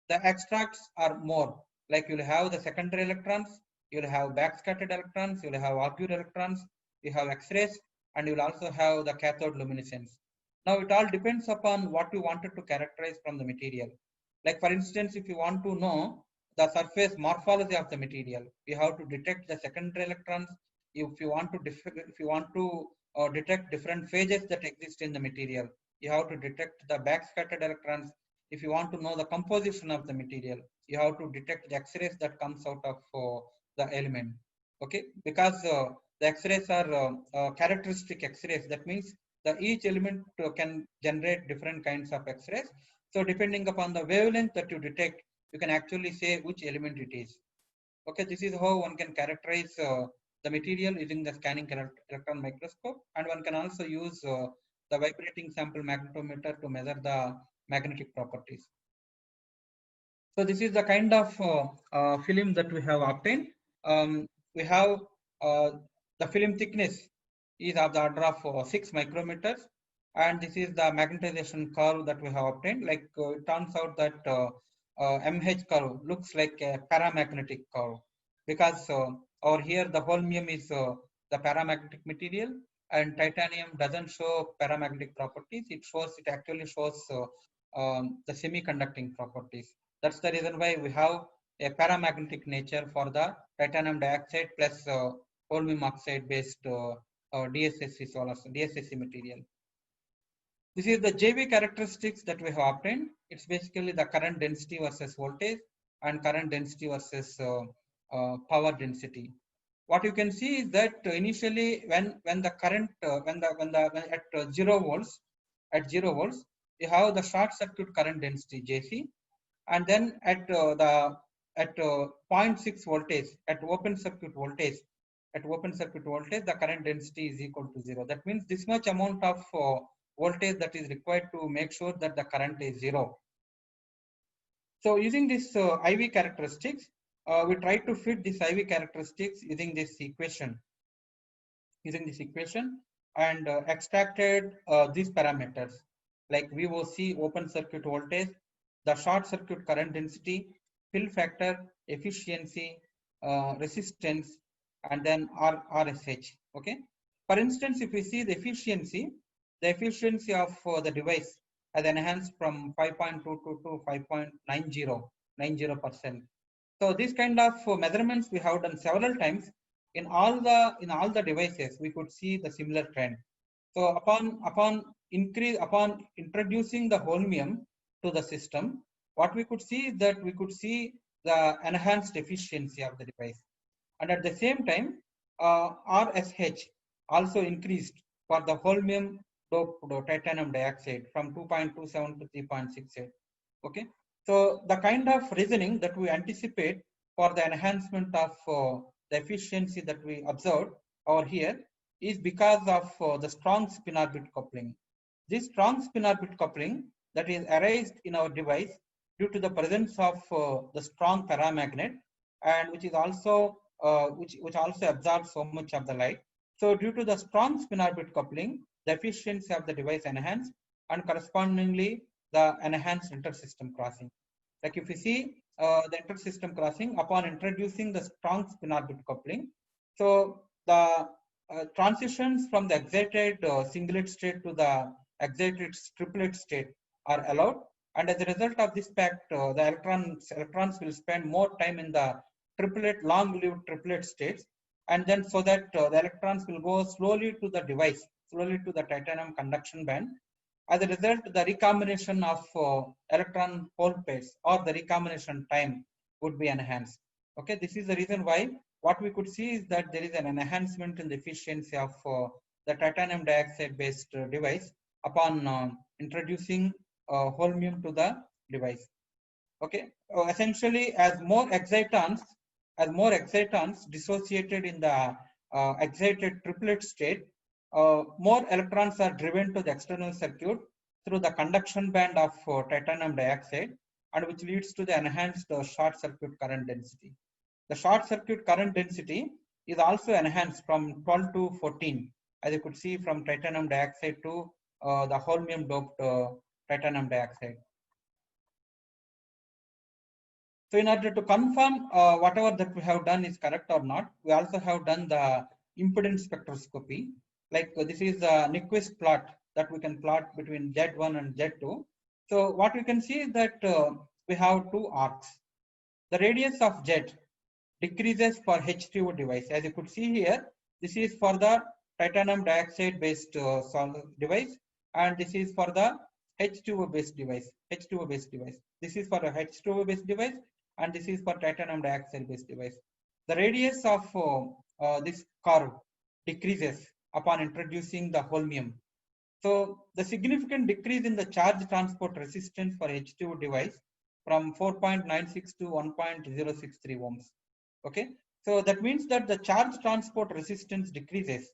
the extracts are more. Like you'll have the secondary electrons, you'll have backscattered electrons, you'll have augur electrons, you have X-rays, and you'll also have the cathode luminescence. Now it all depends upon what you wanted to characterize from the material. Like for instance, if you want to know the surface morphology of the material, you have to detect the secondary electrons. If you want to detect different phases that exist in the material, you have to detect the backscattered electrons. If you want to know the composition of the material, you have to detect the X-rays that comes out of the element. Okay, because the X-rays are characteristic X-rays. That means that each element can generate different kinds of X-rays. So depending upon the wavelength that you detect, you can actually say which element it is. Okay, this is how one can characterize the material using the scanning electron microscope, and one can also use the vibrating sample magnetometer to measure the magnetic properties. So this is the kind of film that we have obtained. We have the film thickness is of the order of 6 micrometers, and this is the magnetization curve that we have obtained. Like it turns out that MH curve looks like a paramagnetic curve, because over here the holmium is the paramagnetic material, and titanium doesn't show paramagnetic properties. It actually shows the semiconducting properties. That's the reason why we have a paramagnetic nature for the titanium dioxide plus holmium oxide based DSSC material. This is the JV characteristics that we have obtained. It's basically the current density versus voltage and current density versus power density. What you can see is that initially when the current at 0 volts, you have the short circuit current density JC, and then at 0.6 voltage, at open circuit voltage, the current density is equal to 0. That means this much amount of voltage that is required to make sure that the current is 0. So using this IV characteristics, we try to fit this IV characteristics using this equation. And extracted these parameters like VOC, open circuit voltage, the short circuit current density, fill factor, efficiency, resistance, and then RSH. Okay. For instance, if we see the efficiency of the device has enhanced from 5.22 to 5.90%. So this kind of measurements we have done several times in all the devices. We could see the similar trend. So upon introducing the holmium to the system, what we could see is that we could see the enhanced efficiency of the device, and at the same time RSH also increased for the holmium doped titanium dioxide from 2.27 to 3.68. Okay, so the kind of reasoning that we anticipate for the enhancement of the efficiency that we observed over here is because of the strong spin orbit coupling. This strong spin orbit coupling that is arised in our device due to the presence of the strong paramagnet, and which is also which also absorbs so much of the light. So due to the strong spin orbit coupling, the efficiency of the device enhanced, and correspondingly the enhanced intersystem crossing. Like if you see the intersystem crossing upon introducing the strong spin orbit coupling, so the transitions from the excited singlet state to the excited triplet state are allowed, and as a result of this fact, the electrons will spend more time in the triplet, long-lived triplet states, and then so that the electrons will go slowly to the device, slowly to the titanium conduction band. As a result, the recombination of electron hole pairs or the recombination time would be enhanced. Okay, this is the reason why what we could see is that there is an enhancement in the efficiency of the titanium dioxide based device upon introducing holmium to the device. Okay, essentially as more excitons dissociated in the excited triplet state, more electrons are driven to the external circuit through the conduction band of titanium dioxide, and which leads to the enhanced short circuit current density. The short circuit current density is also enhanced from 12 to 14, as you could see from titanium dioxide to the holmium doped titanium dioxide. So in order to confirm whatever that we have done is correct or not, we also have done the impedance spectroscopy. Like this is a Nyquist plot that we can plot between Z1 and Z2. So what we can see is that we have two arcs. The radius of Z decreases for H2O device. As you could see here, this is for the titanium dioxide based device, and this is for the H2O based device. This is for a H2O based device, and this is for titanium dioxide based device. The radius of this curve decreases upon introducing the holmium. So the significant decrease in the charge transport resistance for H2O device from 4.96 to 1.063 ohms. Okay, so that means that the charge transport resistance decreases.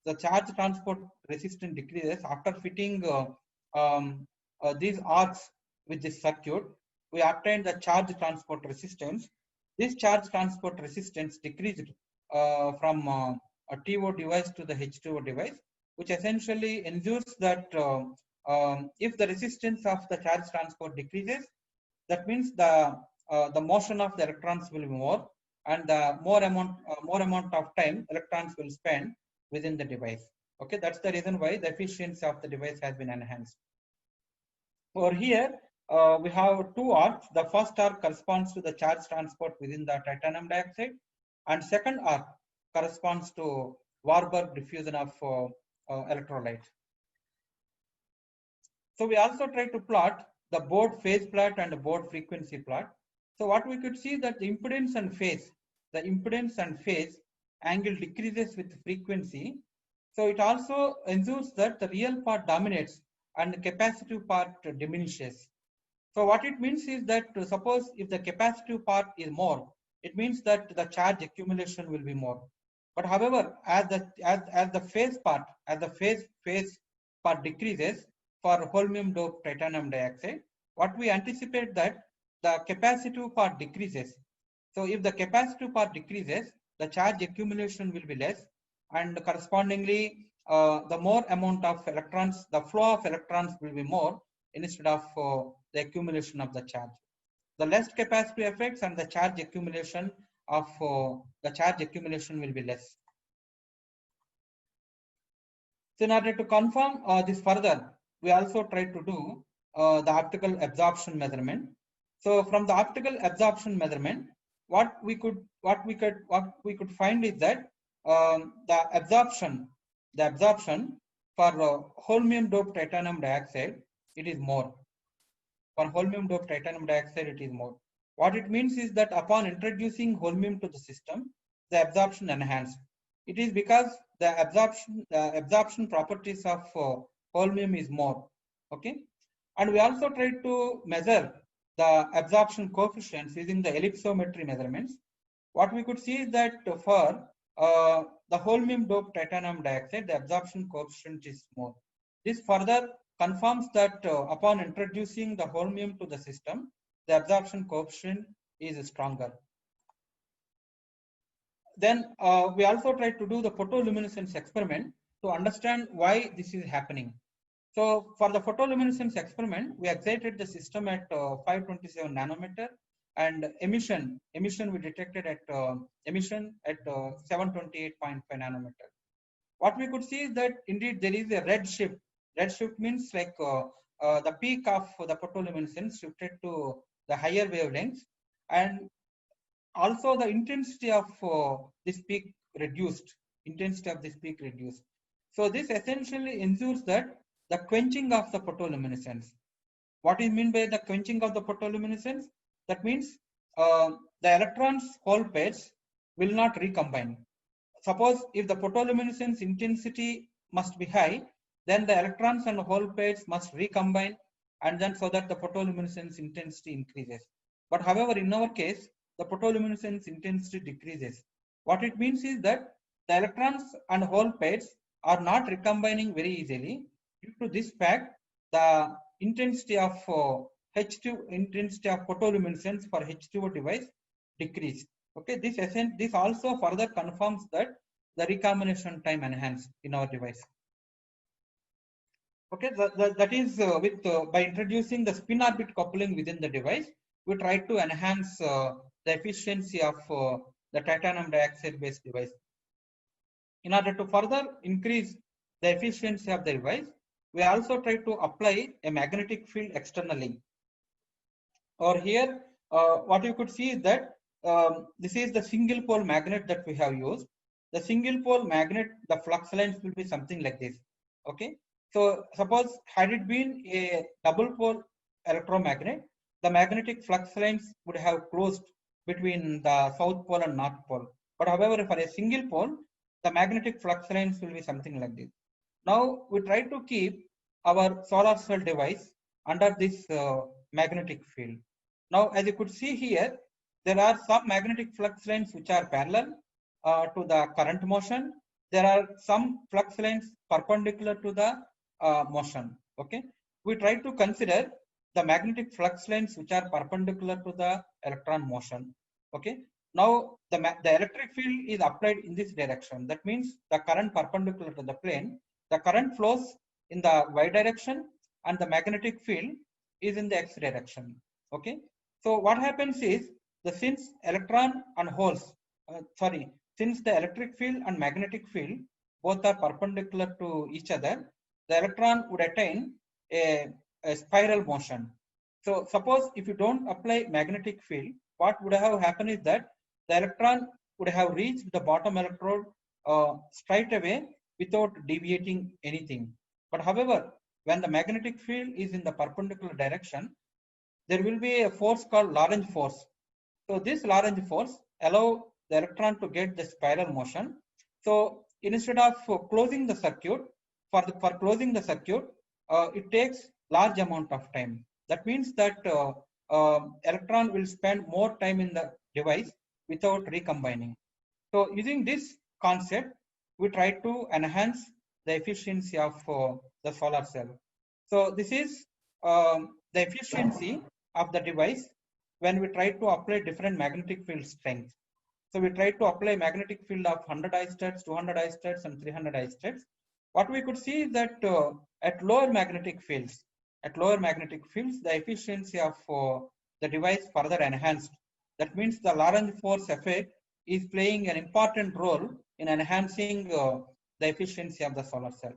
The charge transport resistance decreases after fitting these arcs with this circuit. We obtained the charge transport resistance. This charge transport resistance decreased from a TO device to the H2O device, which essentially ensures that if the resistance of the charge transport decreases, that means the motion of the electrons will be more, and the more amount of time electrons will spend within the device. Okay, that's the reason why the efficiency of the device has been enhanced. Over here, we have two arcs. The first arc corresponds to the charge transport within the titanium dioxide, and second arc corresponds to Warburg diffusion of electrolyte. So we also try to plot the board phase plot and the board frequency plot. So what we could see that the impedance and phase angle decreases with frequency. So it also ensures that the real part dominates and the capacitive part diminishes. So what it means is that suppose if the capacitive part is more, it means that the charge accumulation will be more. But however, as the phase part decreases for holmium doped titanium dioxide, what we anticipate that the capacitive part decreases. So if the capacitive part decreases, the charge accumulation will be less, and correspondingly the more amount of electrons, the flow of electrons will be more instead of the accumulation of the charge. The less capacitive effects and the charge accumulation will be less. So in order to confirm this further, we also try to do the optical absorption measurement. So from the optical absorption measurement, what we could find is that the absorption for holmium doped titanium dioxide, it is more. For holmium doped titanium dioxide, it is more. What it means is that upon introducing holmium to the system, the absorption enhanced. It is because the absorption properties of holmium is more. Okay, and we also try to measure the absorption coefficients using the ellipsometry measurements. What we could see is that for the holmium doped titanium dioxide, the absorption coefficient is more. This further confirms that upon introducing the holmium to the system, the absorption coefficient is stronger. then we also tried to do the photoluminescence experiment to understand why this is happening. So for the photoluminescence experiment, we excited the system at 527 nanometer, and emission we detected at emission at 728.5 nanometer. What we could see is that indeed there is a red shift. Red shift means like the peak of the photoluminescence shifted to the higher wavelengths, and also the intensity of this peak reduced. So this essentially ensures that the quenching of the photoluminescence. What is meant by the quenching of the photoluminescence? That means the electrons hole pairs will not recombine. Suppose if the photoluminescence intensity must be high, then the electrons and hole pairs must recombine, and then so that the photoluminescence intensity increases. But however, in our case, the photoluminescence intensity decreases. What it means is that the electrons and hole pairs are not recombining very easily. Due to this fact, the intensity of photoluminescence for H2O device decreased. Okay, this also further confirms that the recombination time enhanced in our device. Okay, that is by introducing the spin orbit coupling within the device, we try to enhance the efficiency of the titanium dioxide based device. In order to further increase the efficiency of the device, we also try to apply a magnetic field externally. Or here, what you could see is that this is the single pole magnet that we have used. The single pole magnet, the flux lines will be something like this. Okay, so suppose had it been a double pole electromagnet, the magnetic flux lines would have closed between the south pole and north pole. But however, for a single pole, the magnetic flux lines will be something like this. Now we try to keep our solar cell device under this magnetic field. Now, as you could see here, there are some magnetic flux lines which are parallel to the current motion. There are some flux lines perpendicular to the motion. Okay, we try to consider the magnetic flux lines which are perpendicular to the electron motion. Okay, now the electric field is applied in this direction. That means the current perpendicular to the plane, the current flows in the y direction, and the magnetic field is in the x direction. Okay, so what happens is since electron and holes, since the electric field and magnetic field both are perpendicular to each other, the electron would attain a spiral motion. So suppose if you don't apply magnetic field, what would have happened is that the electron would have reached the bottom electrode straight away without deviating anything. But however, when the magnetic field is in the perpendicular direction, there will be a force called Lorentz force. So this Lorentz force allows the electron to get the spiral motion. So instead of closing the circuit, for closing the circuit, it takes large amount of time. That means that electron will spend more time in the device without recombining. So using this concept, we try to enhance the efficiency of the solar cell. So this is the efficiency of the device when we try to apply different magnetic field strengths. So we try to apply magnetic field of 100 ISTATs, 200 ISTATs, and 300 ISTATs. What we could see is that at lower magnetic fields, the efficiency of the device further enhanced. That means the Lorentz force effect is playing an important role in enhancing the efficiency of the solar cell.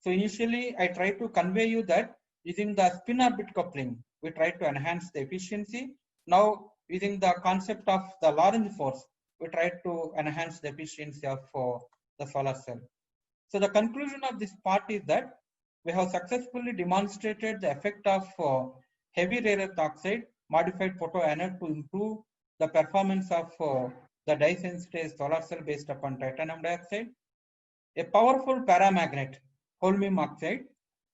So initially, I tried to convey you that using the spin orbit coupling, we try to enhance the efficiency. Now, using the concept of the Lorentz force, we try to enhance the efficiency of the solar cell. So the conclusion of this part is that we have successfully demonstrated the effect of heavy rare earth oxide modified photoanode to improve the performance of the dye-sensitized solar cell based upon titanium dioxide. A powerful paramagnet, holmium oxide,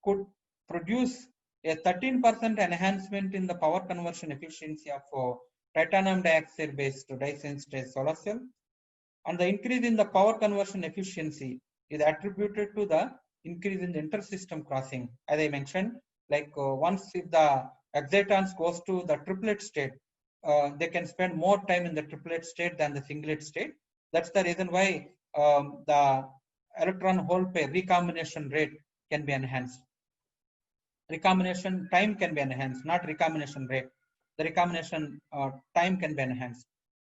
could produce a 13% enhancement in the power conversion efficiency of titanium dioxide based dye-sensitized solar cell. And the increase in the power conversion efficiency is attributed to the increase in the intersystem crossing. As I mentioned, like once if the excitons goes to the triplet state, they can spend more time in the triplet state than the singlet state. That's the reason why the electron-hole pair recombination rate can be enhanced. Recombination time can be enhanced, not recombination rate. The recombination time can be enhanced.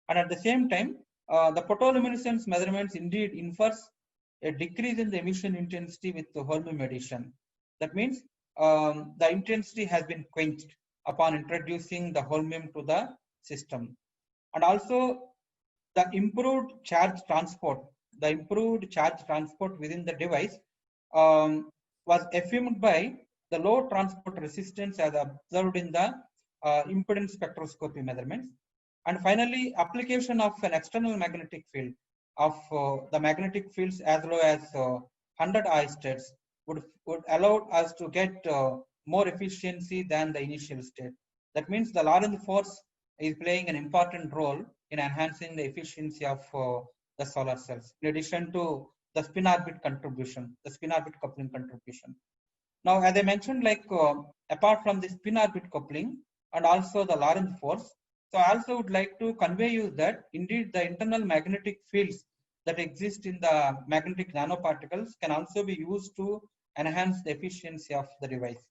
And at the same time, the photoluminescence measurements indeed infers a decrease in the emission intensity with the holmium addition. That means the intensity has been quenched upon introducing the holmium to the system. And also the improved charge transport within the device was affirmed by the low transport resistance as observed in the impedance spectroscopy measurements. And finally, application of an external magnetic field of the magnetic fields as low as 100 IICTE would allow us to get more efficiency than the initial state. That means the Lorentz force is playing an important role in enhancing the efficiency of the solar cells, in addition to the spin orbit contribution, the spin orbit coupling contribution. Now, as I mentioned, like apart from the spin orbit coupling and also the Lorentz force, so I also would like to convey you that indeed the internal magnetic fields that exist in the magnetic nanoparticles can also be used to enhance the efficiency of the device.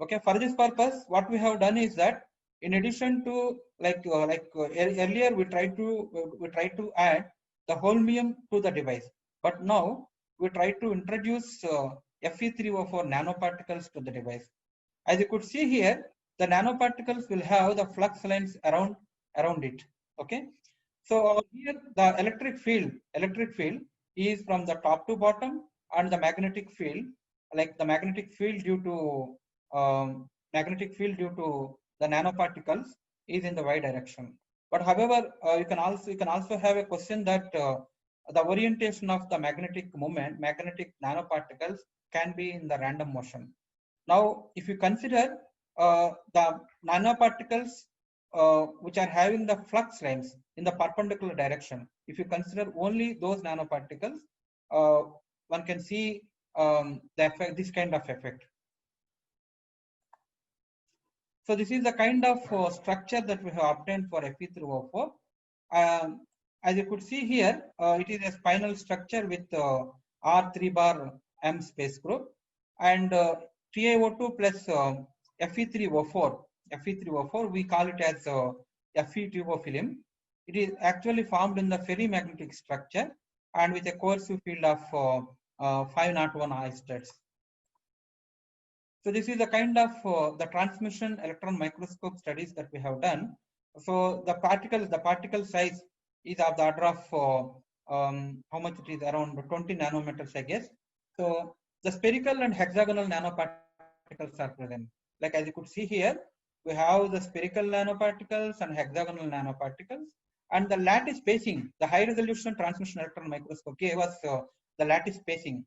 Okay, for this purpose, what we have done is that in addition to earlier we tried to add the holmium to the device, but now we try to introduce Fe3O4 nanoparticles to the device. As you could see here, the nanoparticles will have the flux lines around it. Okay, so here the electric field is from the top to bottom, and the magnetic field, like the magnetic field due to the nanoparticles, is in the y direction. But however, you can also have a question that the orientation of the magnetic nanoparticles can be in the random motion. Now, if you consider the nanoparticles which are having the flux lines in the perpendicular direction, if you consider only those nanoparticles, one can see this kind of effect. So this is the kind of structure that we have obtained for Fe3O4. As you could see here, it is a spinal structure with R3 bar M space group, and TiO2 plus Fe3O4, we call it as Fe2O film. It is actually formed in the ferrimagnetic structure and with a coercive field of 501 IICTE. So this is the kind of the transmission electron microscope studies that we have done. So the particle size is of the order of how much it is, around 20 nanometers, I guess. So the spherical and hexagonal nanoparticles are present. Like as you could see here, we have the spherical nanoparticles and hexagonal nanoparticles, and the lattice spacing, the high resolution transmission electron microscope gave us the lattice spacing.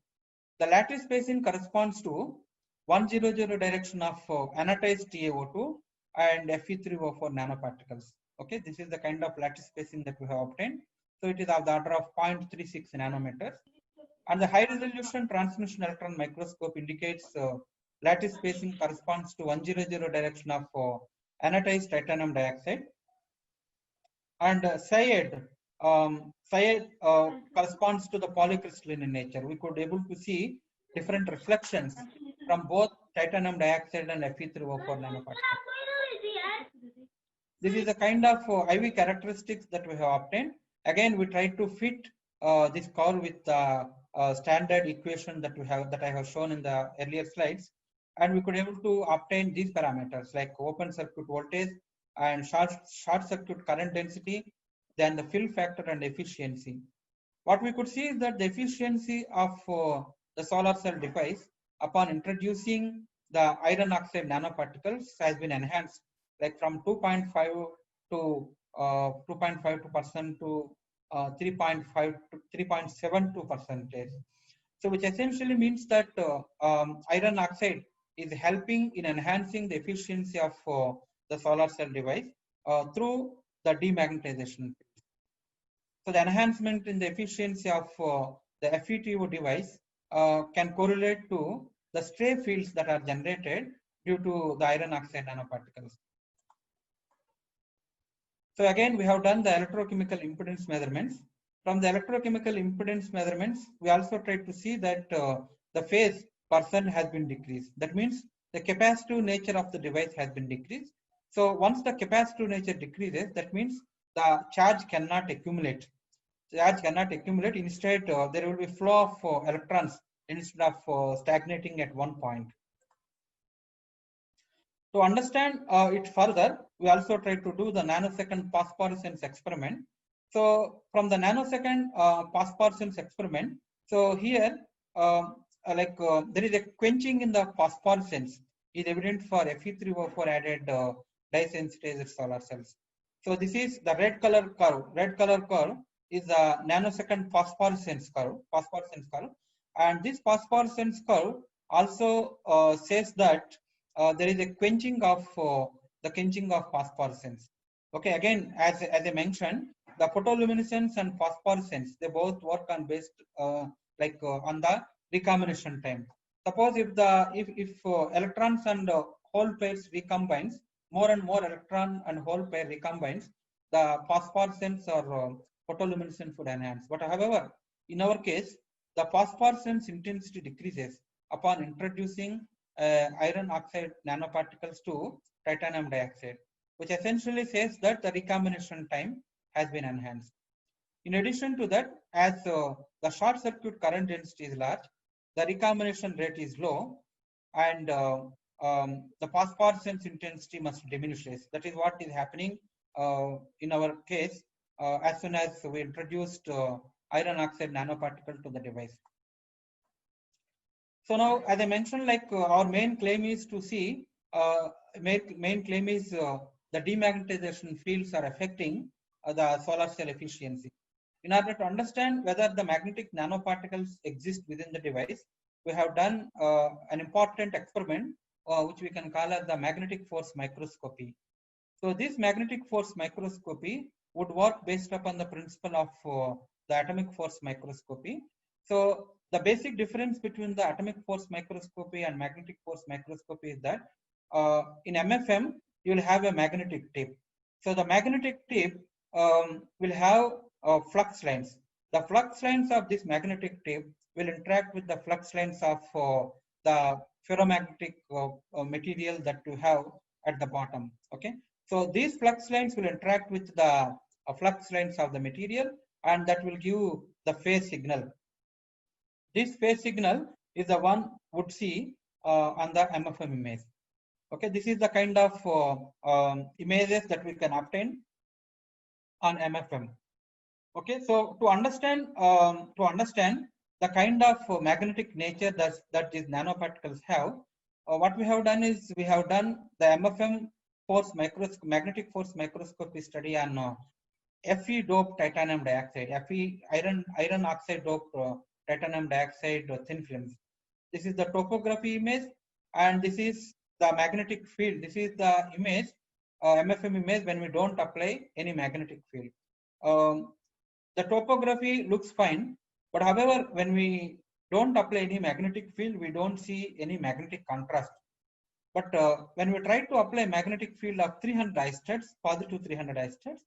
The lattice spacing corresponds to 100 direction of anodized TiO2 and Fe3O4 nanoparticles. Okay, this is the kind of lattice spacing that we have obtained. So it is of the order of 0.36 nanometers. And the high resolution transmission electron microscope indicates lattice spacing corresponds to 100 direction of anodized titanium dioxide. And SIAD corresponds to the polycrystalline in nature. We could able to see different reflections from both titanium dioxide and Fe3O4 nanoparticles. This is the kind of IV characteristics that we have obtained. Again, we try to fit this curve with the standard equation that I have shown in the earlier slides, and we could able to obtain these parameters like open circuit voltage and short circuit current density, then the fill factor and efficiency. What we could see is that the efficiency of the solar cell device upon introducing the iron oxide nanoparticles has been enhanced, like from 2.5 to 2.52% to 3.5 to 3.72%. So which essentially means that iron oxide is helping in enhancing the efficiency of the solar cell device through the demagnetization. So the enhancement in the efficiency of the FETO device can correlate to the stray fields that are generated due to the iron oxide nanoparticles. So again, we have done the electrochemical impedance measurements. from the electrochemical impedance measurements, we also tried to see that the phase percent has been decreased. That means the capacitive nature of the device has been decreased. So once the capacitive nature decreases, that means the charge cannot accumulate. Charge cannot accumulate. Instead, there will be flow of electrons instead of stagnating at one point. To understand it further, we also try to do the nanosecond phosphorescence experiment. So from the nanosecond phosphorescence experiment, so here there is a quenching in the phosphorescence is evident for Fe3O4 added dye-sensitized solar cells. So this is the red color curve. Red color curve is the nanosecond phosphorescence curve. And this phosphorescence curve also says that there is a quenching of phosphorescence. Okay, again, as I mentioned, the photoluminescence and phosphorescence, they both work on based on the recombination time. Suppose if electrons and hole pairs recombines, more and more electron and hole pair recombines, the phosphorescence or photoluminescence would enhance. But however, in our case, the phosphorescence intensity decreases upon introducing iron oxide nanoparticles to titanium dioxide, which essentially says that the recombination time has been enhanced. In addition to that, as the short circuit current density is large, the recombination rate is low, and the phosphorescence intensity must diminish. That is what is happening in our case as soon as we introduced iron oxide nanoparticle to the device. So now, as I mentioned, our main claim is to see, main claim is the demagnetization fields are affecting the solar cell efficiency. In order to understand whether the magnetic nanoparticles exist within the device, we have done an important experiment which we can call as the magnetic force microscopy. So this magnetic force microscopy would work based upon the principle of the atomic force microscopy. So the basic difference between the atomic force microscopy and magnetic force microscopy is that in MFM, you will have a magnetic tip. So the magnetic tip will have flux lines. The flux lines of this magnetic tip will interact with the flux lines of the ferromagnetic material that you have at the bottom. Okay, so these flux lines will interact with the flux lines of the material, and that will give the phase signal. This phase signal is the one would see on the MFM image. Okay, this is the kind of images that we can obtain on MFM. Okay, so to understand the kind of magnetic nature that these nanoparticles have, what we have done is we have done the MFM magnetic force microscopy study on Fe doped titanium dioxide, Fe iron oxide doped titanium dioxide thin films. This is the topography image, and this is the magnetic field. This is the image, MFM image, when we don't apply any magnetic field. The topography looks fine, but however, when we don't apply any magnetic field, we don't see any magnetic contrast. But when we try to apply magnetic field of 300 IISTETs, positive 300 IISTETs,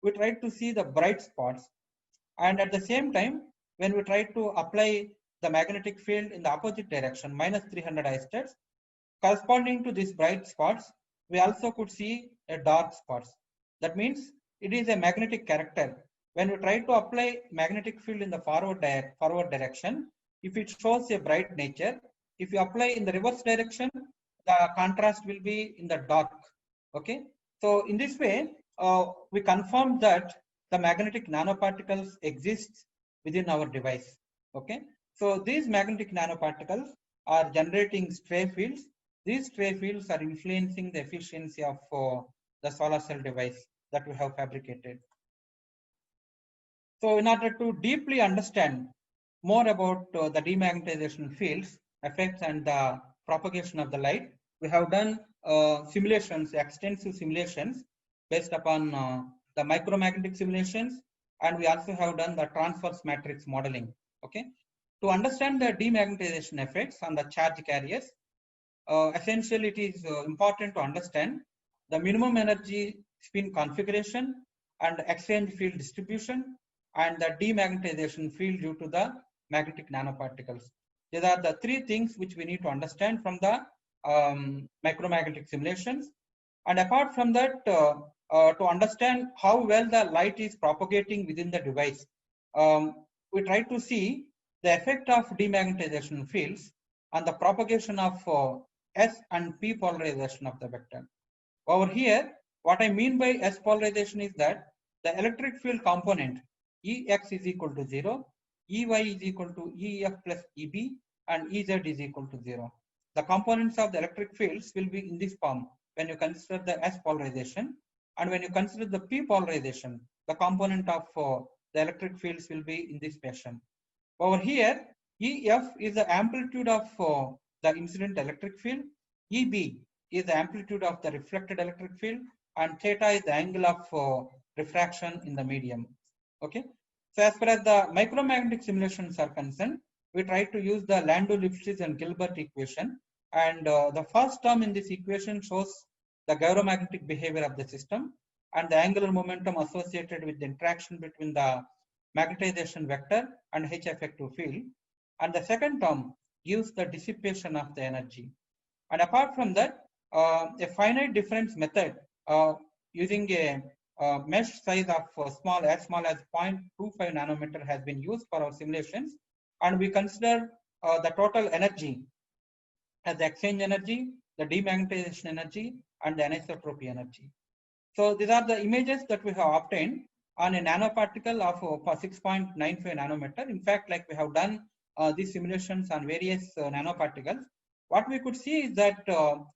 we try to see the bright spots. And at the same time, when we try to apply the magnetic field in the opposite direction, minus 300 IISTETs, corresponding to these bright spots, we also could see a dark spots. That means it is a magnetic character. When we try to apply magnetic field in the forward direction, if it shows a bright nature, if you apply in the reverse direction, the contrast will be in the dark. Okay, so in this way, we confirm that the magnetic nanoparticles exist within our device. Okay, so these magnetic nanoparticles are generating stray fields. These stray fields are influencing the efficiency of the solar cell device that we have fabricated. So in order to deeply understand more about the demagnetization fields, effects, and the propagation of the light, we have done simulations, extensive simulations based upon the micromagnetic simulations, and we also have done the transverse matrix modeling. Okay, to understand the demagnetization effects on the charge carriers, essentially it is important to understand the minimum energy spin configuration and exchange field distribution and the demagnetization field due to the magnetic nanoparticles. These are the three things which we need to understand from the micromagnetic simulations. And apart from that, to understand how well the light is propagating within the device, we try to see the effect of demagnetization fields on the propagation of S and P polarization of the vector. Over here, what I mean by S polarization is that the electric field component Ex is equal to 0, Ey is equal to Ef plus Eb, and Ez is equal to 0. The components of the electric fields will be in this form when you consider the S polarization, and when you consider the P polarization, the component of the electric fields will be in this fashion. Over here, Ef is the amplitude of the incident electric field, Eb is the amplitude of the reflected electric field, and theta is the angle of refraction in the medium. Okay. So as far as the micromagnetic simulations are concerned, we try to use the Landau-Lipschitz and Gilbert equation, and the first term in this equation shows the gyromagnetic behavior of the system and the angular momentum associated with the interaction between the magnetization vector and H effective field, and the second term gives the dissipation of the energy. And apart from that, a finite difference method using a mesh size of as small as 0.25 nanometer has been used for our simulations, and we consider the total energy as the exchange energy, the demagnetization energy, and the anisotropy energy. So these are the images that we have obtained on a nanoparticle of 6.95 nanometer. In fact, like we have done these simulations on various nanoparticles, what we could see is that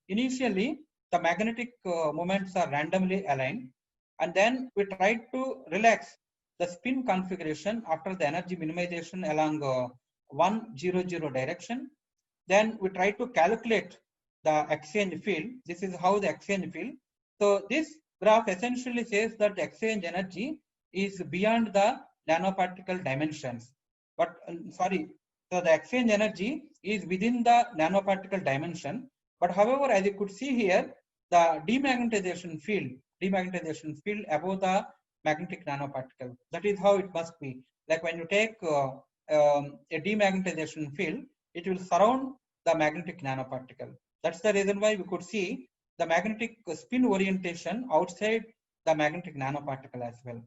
initially the magnetic moments are randomly aligned, and then we tried to relax the spin configuration after the energy minimization along 100 direction. Then we try to calculate the exchange field. This is how the exchange field. So this graph essentially says that the exchange energy is beyond the nanoparticle dimensions. But so the exchange energy is within the nanoparticle dimension. But however, as you could see here, the demagnetization field above the magnetic nanoparticle. That is how it must be. Like when you take a demagnetization field, it will surround the magnetic nanoparticle. That's the reason why we could see the magnetic spin orientation outside the magnetic nanoparticle as well.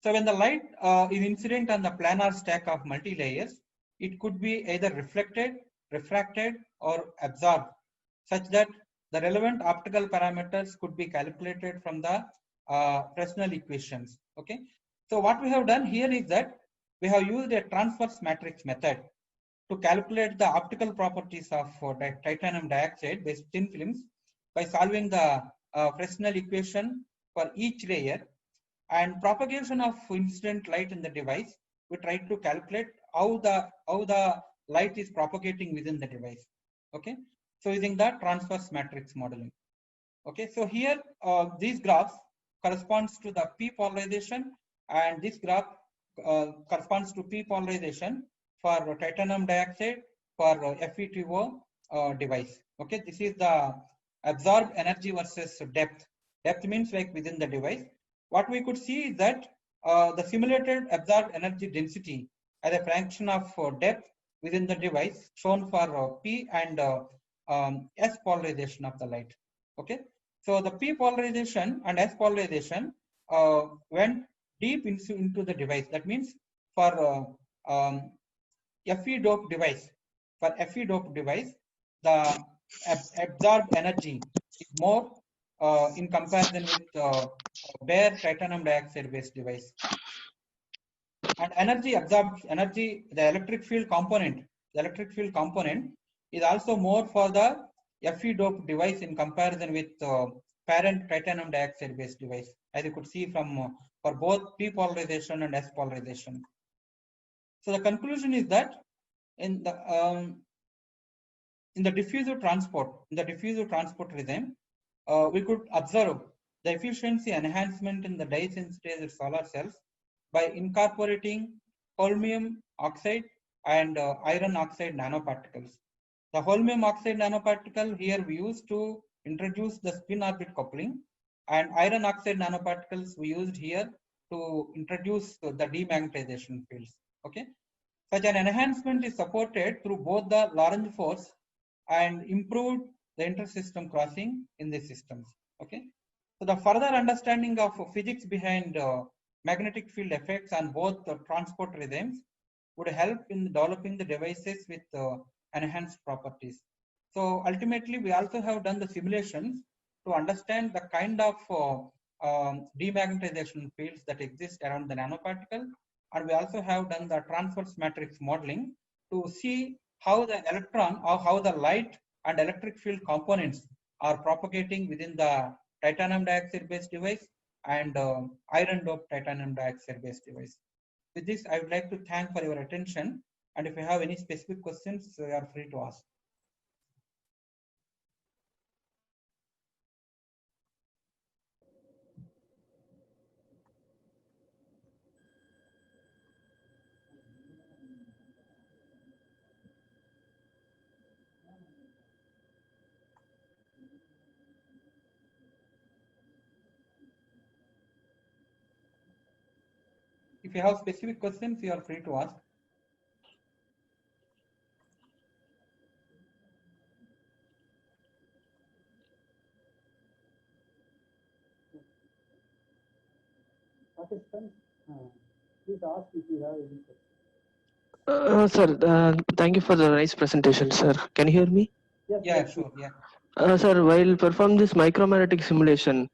So when the light is incident on the planar stack of multi-layers, it could be either reflected, refracted, or absorbed, such that the relevant optical parameters could be calculated from the Fresnel equations. Okay. So what we have done here is that we have used a transverse matrix method to calculate the optical properties of titanium dioxide based thin films by solving the Fresnel equation for each layer, and propagation of incident light in the device. We try to calculate how the light is propagating within the device. Okay. So using the transverse matrix modeling. Okay. So here these graphs corresponds to the P polarization, and this graph corresponds to P polarization for titanium dioxide for FeTO device. Okay, this is the absorbed energy versus depth. Depth means like within the device. What we could see is that the simulated absorbed energy density as a fraction of depth within the device shown for P and S polarization of the light. Okay, so the P polarization and S polarization went deep into the device. That means for Fe doped device, the absorbed energy is more in comparison with bare titanium dioxide based device. And the electric field component is also more for the Fe doped device in comparison with parent titanium dioxide based device, as you could see from for both P polarization and S polarization. So the conclusion is that in the diffusive transport regime, we could observe the efficiency enhancement in the dye-sensitized solar cells by incorporating holmium oxide and iron oxide nanoparticles. The holmium oxide nanoparticle here we used to introduce the spin orbit coupling, and iron oxide nanoparticles we used here to introduce the demagnetization fields. Okay, such an enhancement is supported through both the Lorentz force and improved the intersystem crossing in these systems. Okay, so the further understanding of physics behind magnetic field effects on both the transport regimes would help in developing the devices with enhanced properties. So ultimately, we also have done the simulations to understand the kind of demagnetization fields that exist around the nanoparticle, and we also have done the transverse matrix modeling to see how the electron or how the light and electric field components are propagating within the titanium dioxide based device and iron doped titanium dioxide based device. With this, I would like to thank for your attention, and if you have any specific questions, you are free to ask. If you have specific questions, you are free to ask. Please ask if you have any questions. Sir, thank you for the nice presentation, sir. Can you hear me? Yeah, sure. Yeah. Sir, while perform this micromagnetic simulation,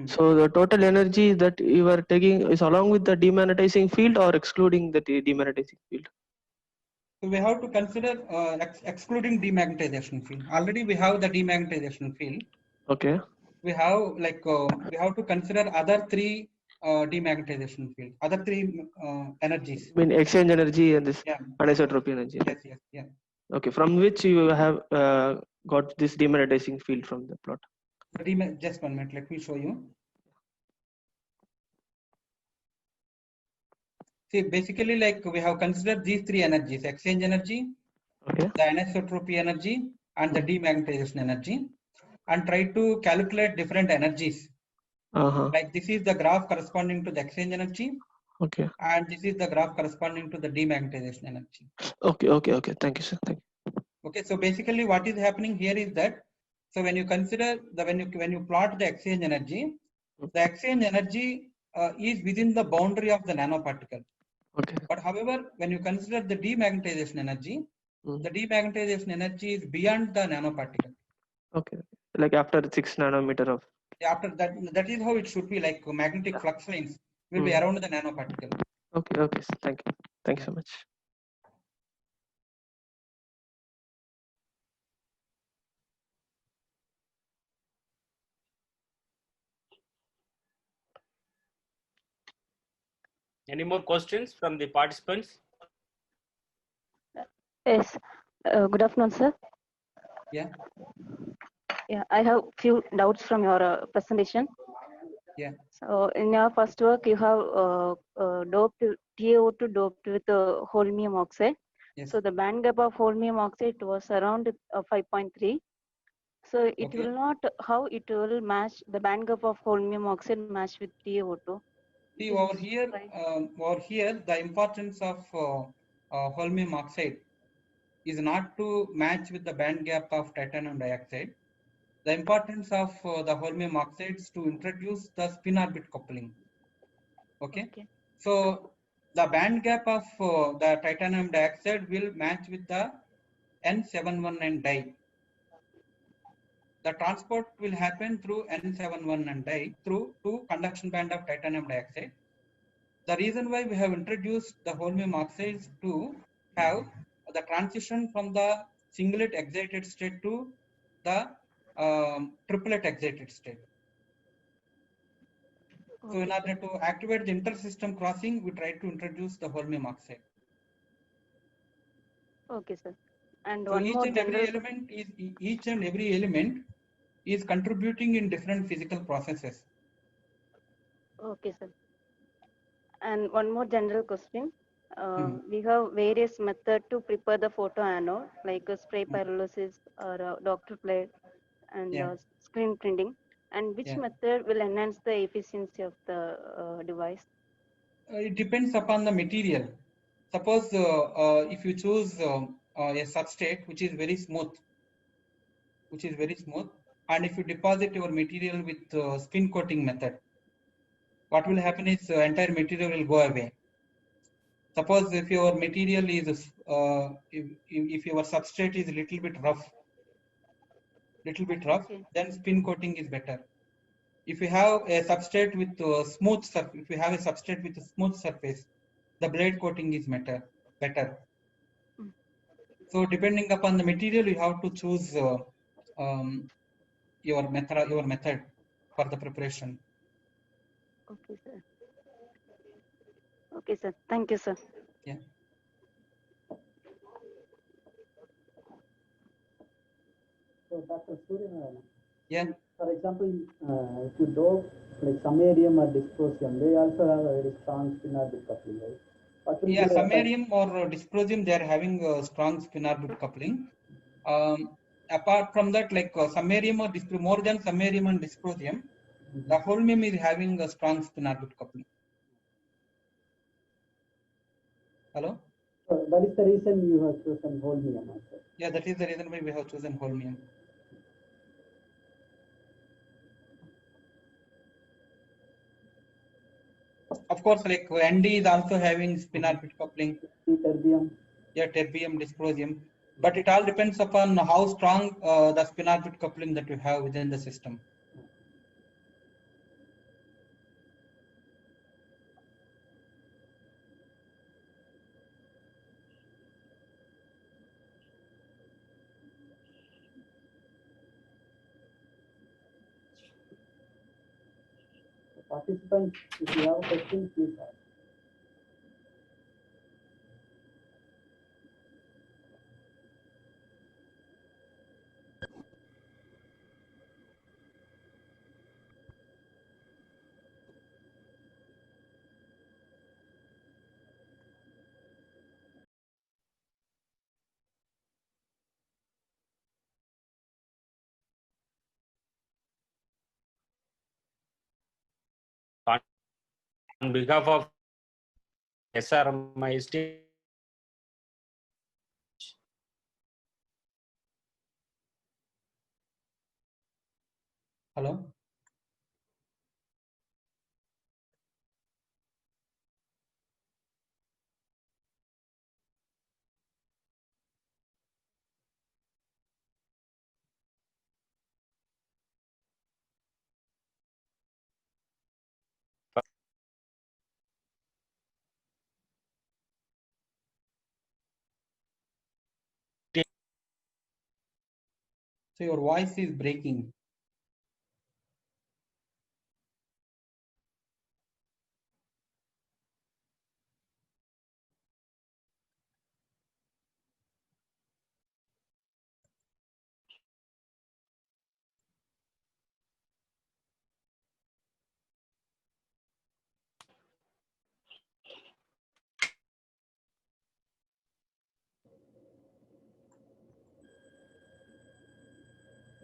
so the total energy that you are taking is along with the demagnetizing field or excluding the demagnetizing field? So we have to consider excluding demagnetization field. Already we have the demagnetization field. Okay. We have we have to consider other three demagnetization field, other three energies. I mean exchange energy and this Yeah. anisotropy energy. Yes, yes, yeah. Okay, from which you have got this demagnetizing field from the plot. Just 1 minute, let me show you. See, basically, like we have considered these three energies: exchange energy, okay, the anisotropy energy, and the demagnetization energy, and try to calculate different energies. Like this is the graph corresponding to the exchange energy. Okay. And this is the graph corresponding to the demagnetization energy. Okay, okay, okay. Thank you, sir. Thank you. Okay, so basically, what is happening here is that, so when you consider the when you plot the exchange energy, the exchange energy is within the boundary of the nanoparticle. Okay. But however, when you consider the demagnetization energy, the demagnetization energy is beyond the nanoparticle. Okay, like after 6 nanometer of. After that, that is how it should be. Like magnetic flux lines will be around the nanoparticle. Okay, okay. Thank you. Thank you so much. Any more questions from the participants? Yes. Good afternoon, sir. Yeah. Yeah, I have few doubts from your presentation. Yeah. So in your first work, you have doped TaO2 doped with holmium oxide. Yes. So the band gap of holmium oxide was around 5.3. So it will not, how it will match the band gap of holmium oxide match with TaO2? See over here, the importance of holmium oxide is not to match with the band gap of titanium dioxide. The importance of the holmium oxide is to introduce the spin orbit coupling. Okay. So the band gap of the titanium dioxide will match with the N719 dye. The transport will happen through N719 dye through to conduction band of titanium dioxide. The reason why we have introduced the holmium oxides to have the transition from the singlet excited state to the triplet excited state. So in order to activate the intersystem crossing, we try to introduce the holmium oxide. Okay, sir. And so one more each and every element is contributing in different physical processes. Okay, sir. And one more general question. We have various methods to prepare the photoanode, like spray pyrolysis or Dr. plate and screen printing. And which method will enhance the efficiency of the device? It depends upon the material. Suppose if you choose a substrate which is very smooth, and if you deposit your material with spin coating method, what will happen is entire material will go away. Suppose if your material is if your substrate is little bit rough, Okay. then spin coating is better. If you have a substrate with smooth surface, if you have a substrate with a smooth surface, the blade coating is better. Mm. So depending upon the material, you have to choose your method for the preparation. Okay, sir. Okay, sir. Thank you, sir. Yeah. So Dr. Suryanarayana. Yeah. For example, if you dope like samarium or dysprosium, they also have a very strong spin-orbit coupling, right? Yeah, samarium or dysprosium, they are having a strong spin-orbit coupling. Apart from that, like samarium or more than samarium and dysprosium, the holmium is having a strong spin-orbit coupling. Hello? So that is the reason you have chosen holmium also. Yeah, that is the reason why we have chosen holmium. Of course, like ND is also having spin-orbit coupling. Terbium. Yeah, terbium, dysprosium. But it all depends upon how strong the spin-orbit coupling that you have within the system. Participants, if you have a question, please ask. On behalf of SRMIST, Hello? So your voice is breaking.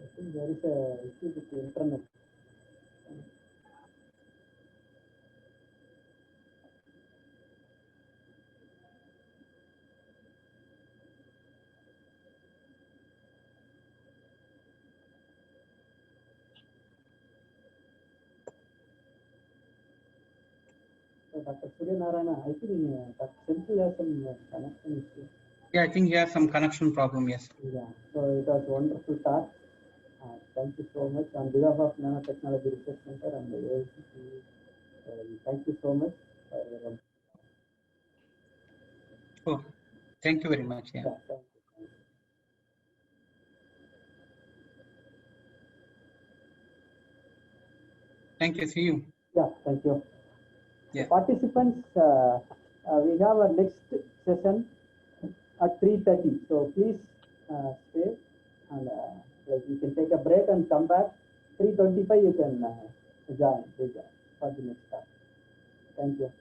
I think there is a issue with the internet. So Dr. Suryanarayana, I think Dr. Senthil has some connection issue. Yeah, I think he has some connection problem, yes. Yeah, so it was wonderful talk. Thank you so much on behalf of Nanotechnology Research Center and the AICTE. Thank you so much for your Oh, thank you very much. Yeah. thank you. Thank you. See you. Yeah, thank you. Yeah. So participants, we have our next session at 3:30. So please stay and like you can take a break and come back. 3:25 you can join for the next class. Thank you.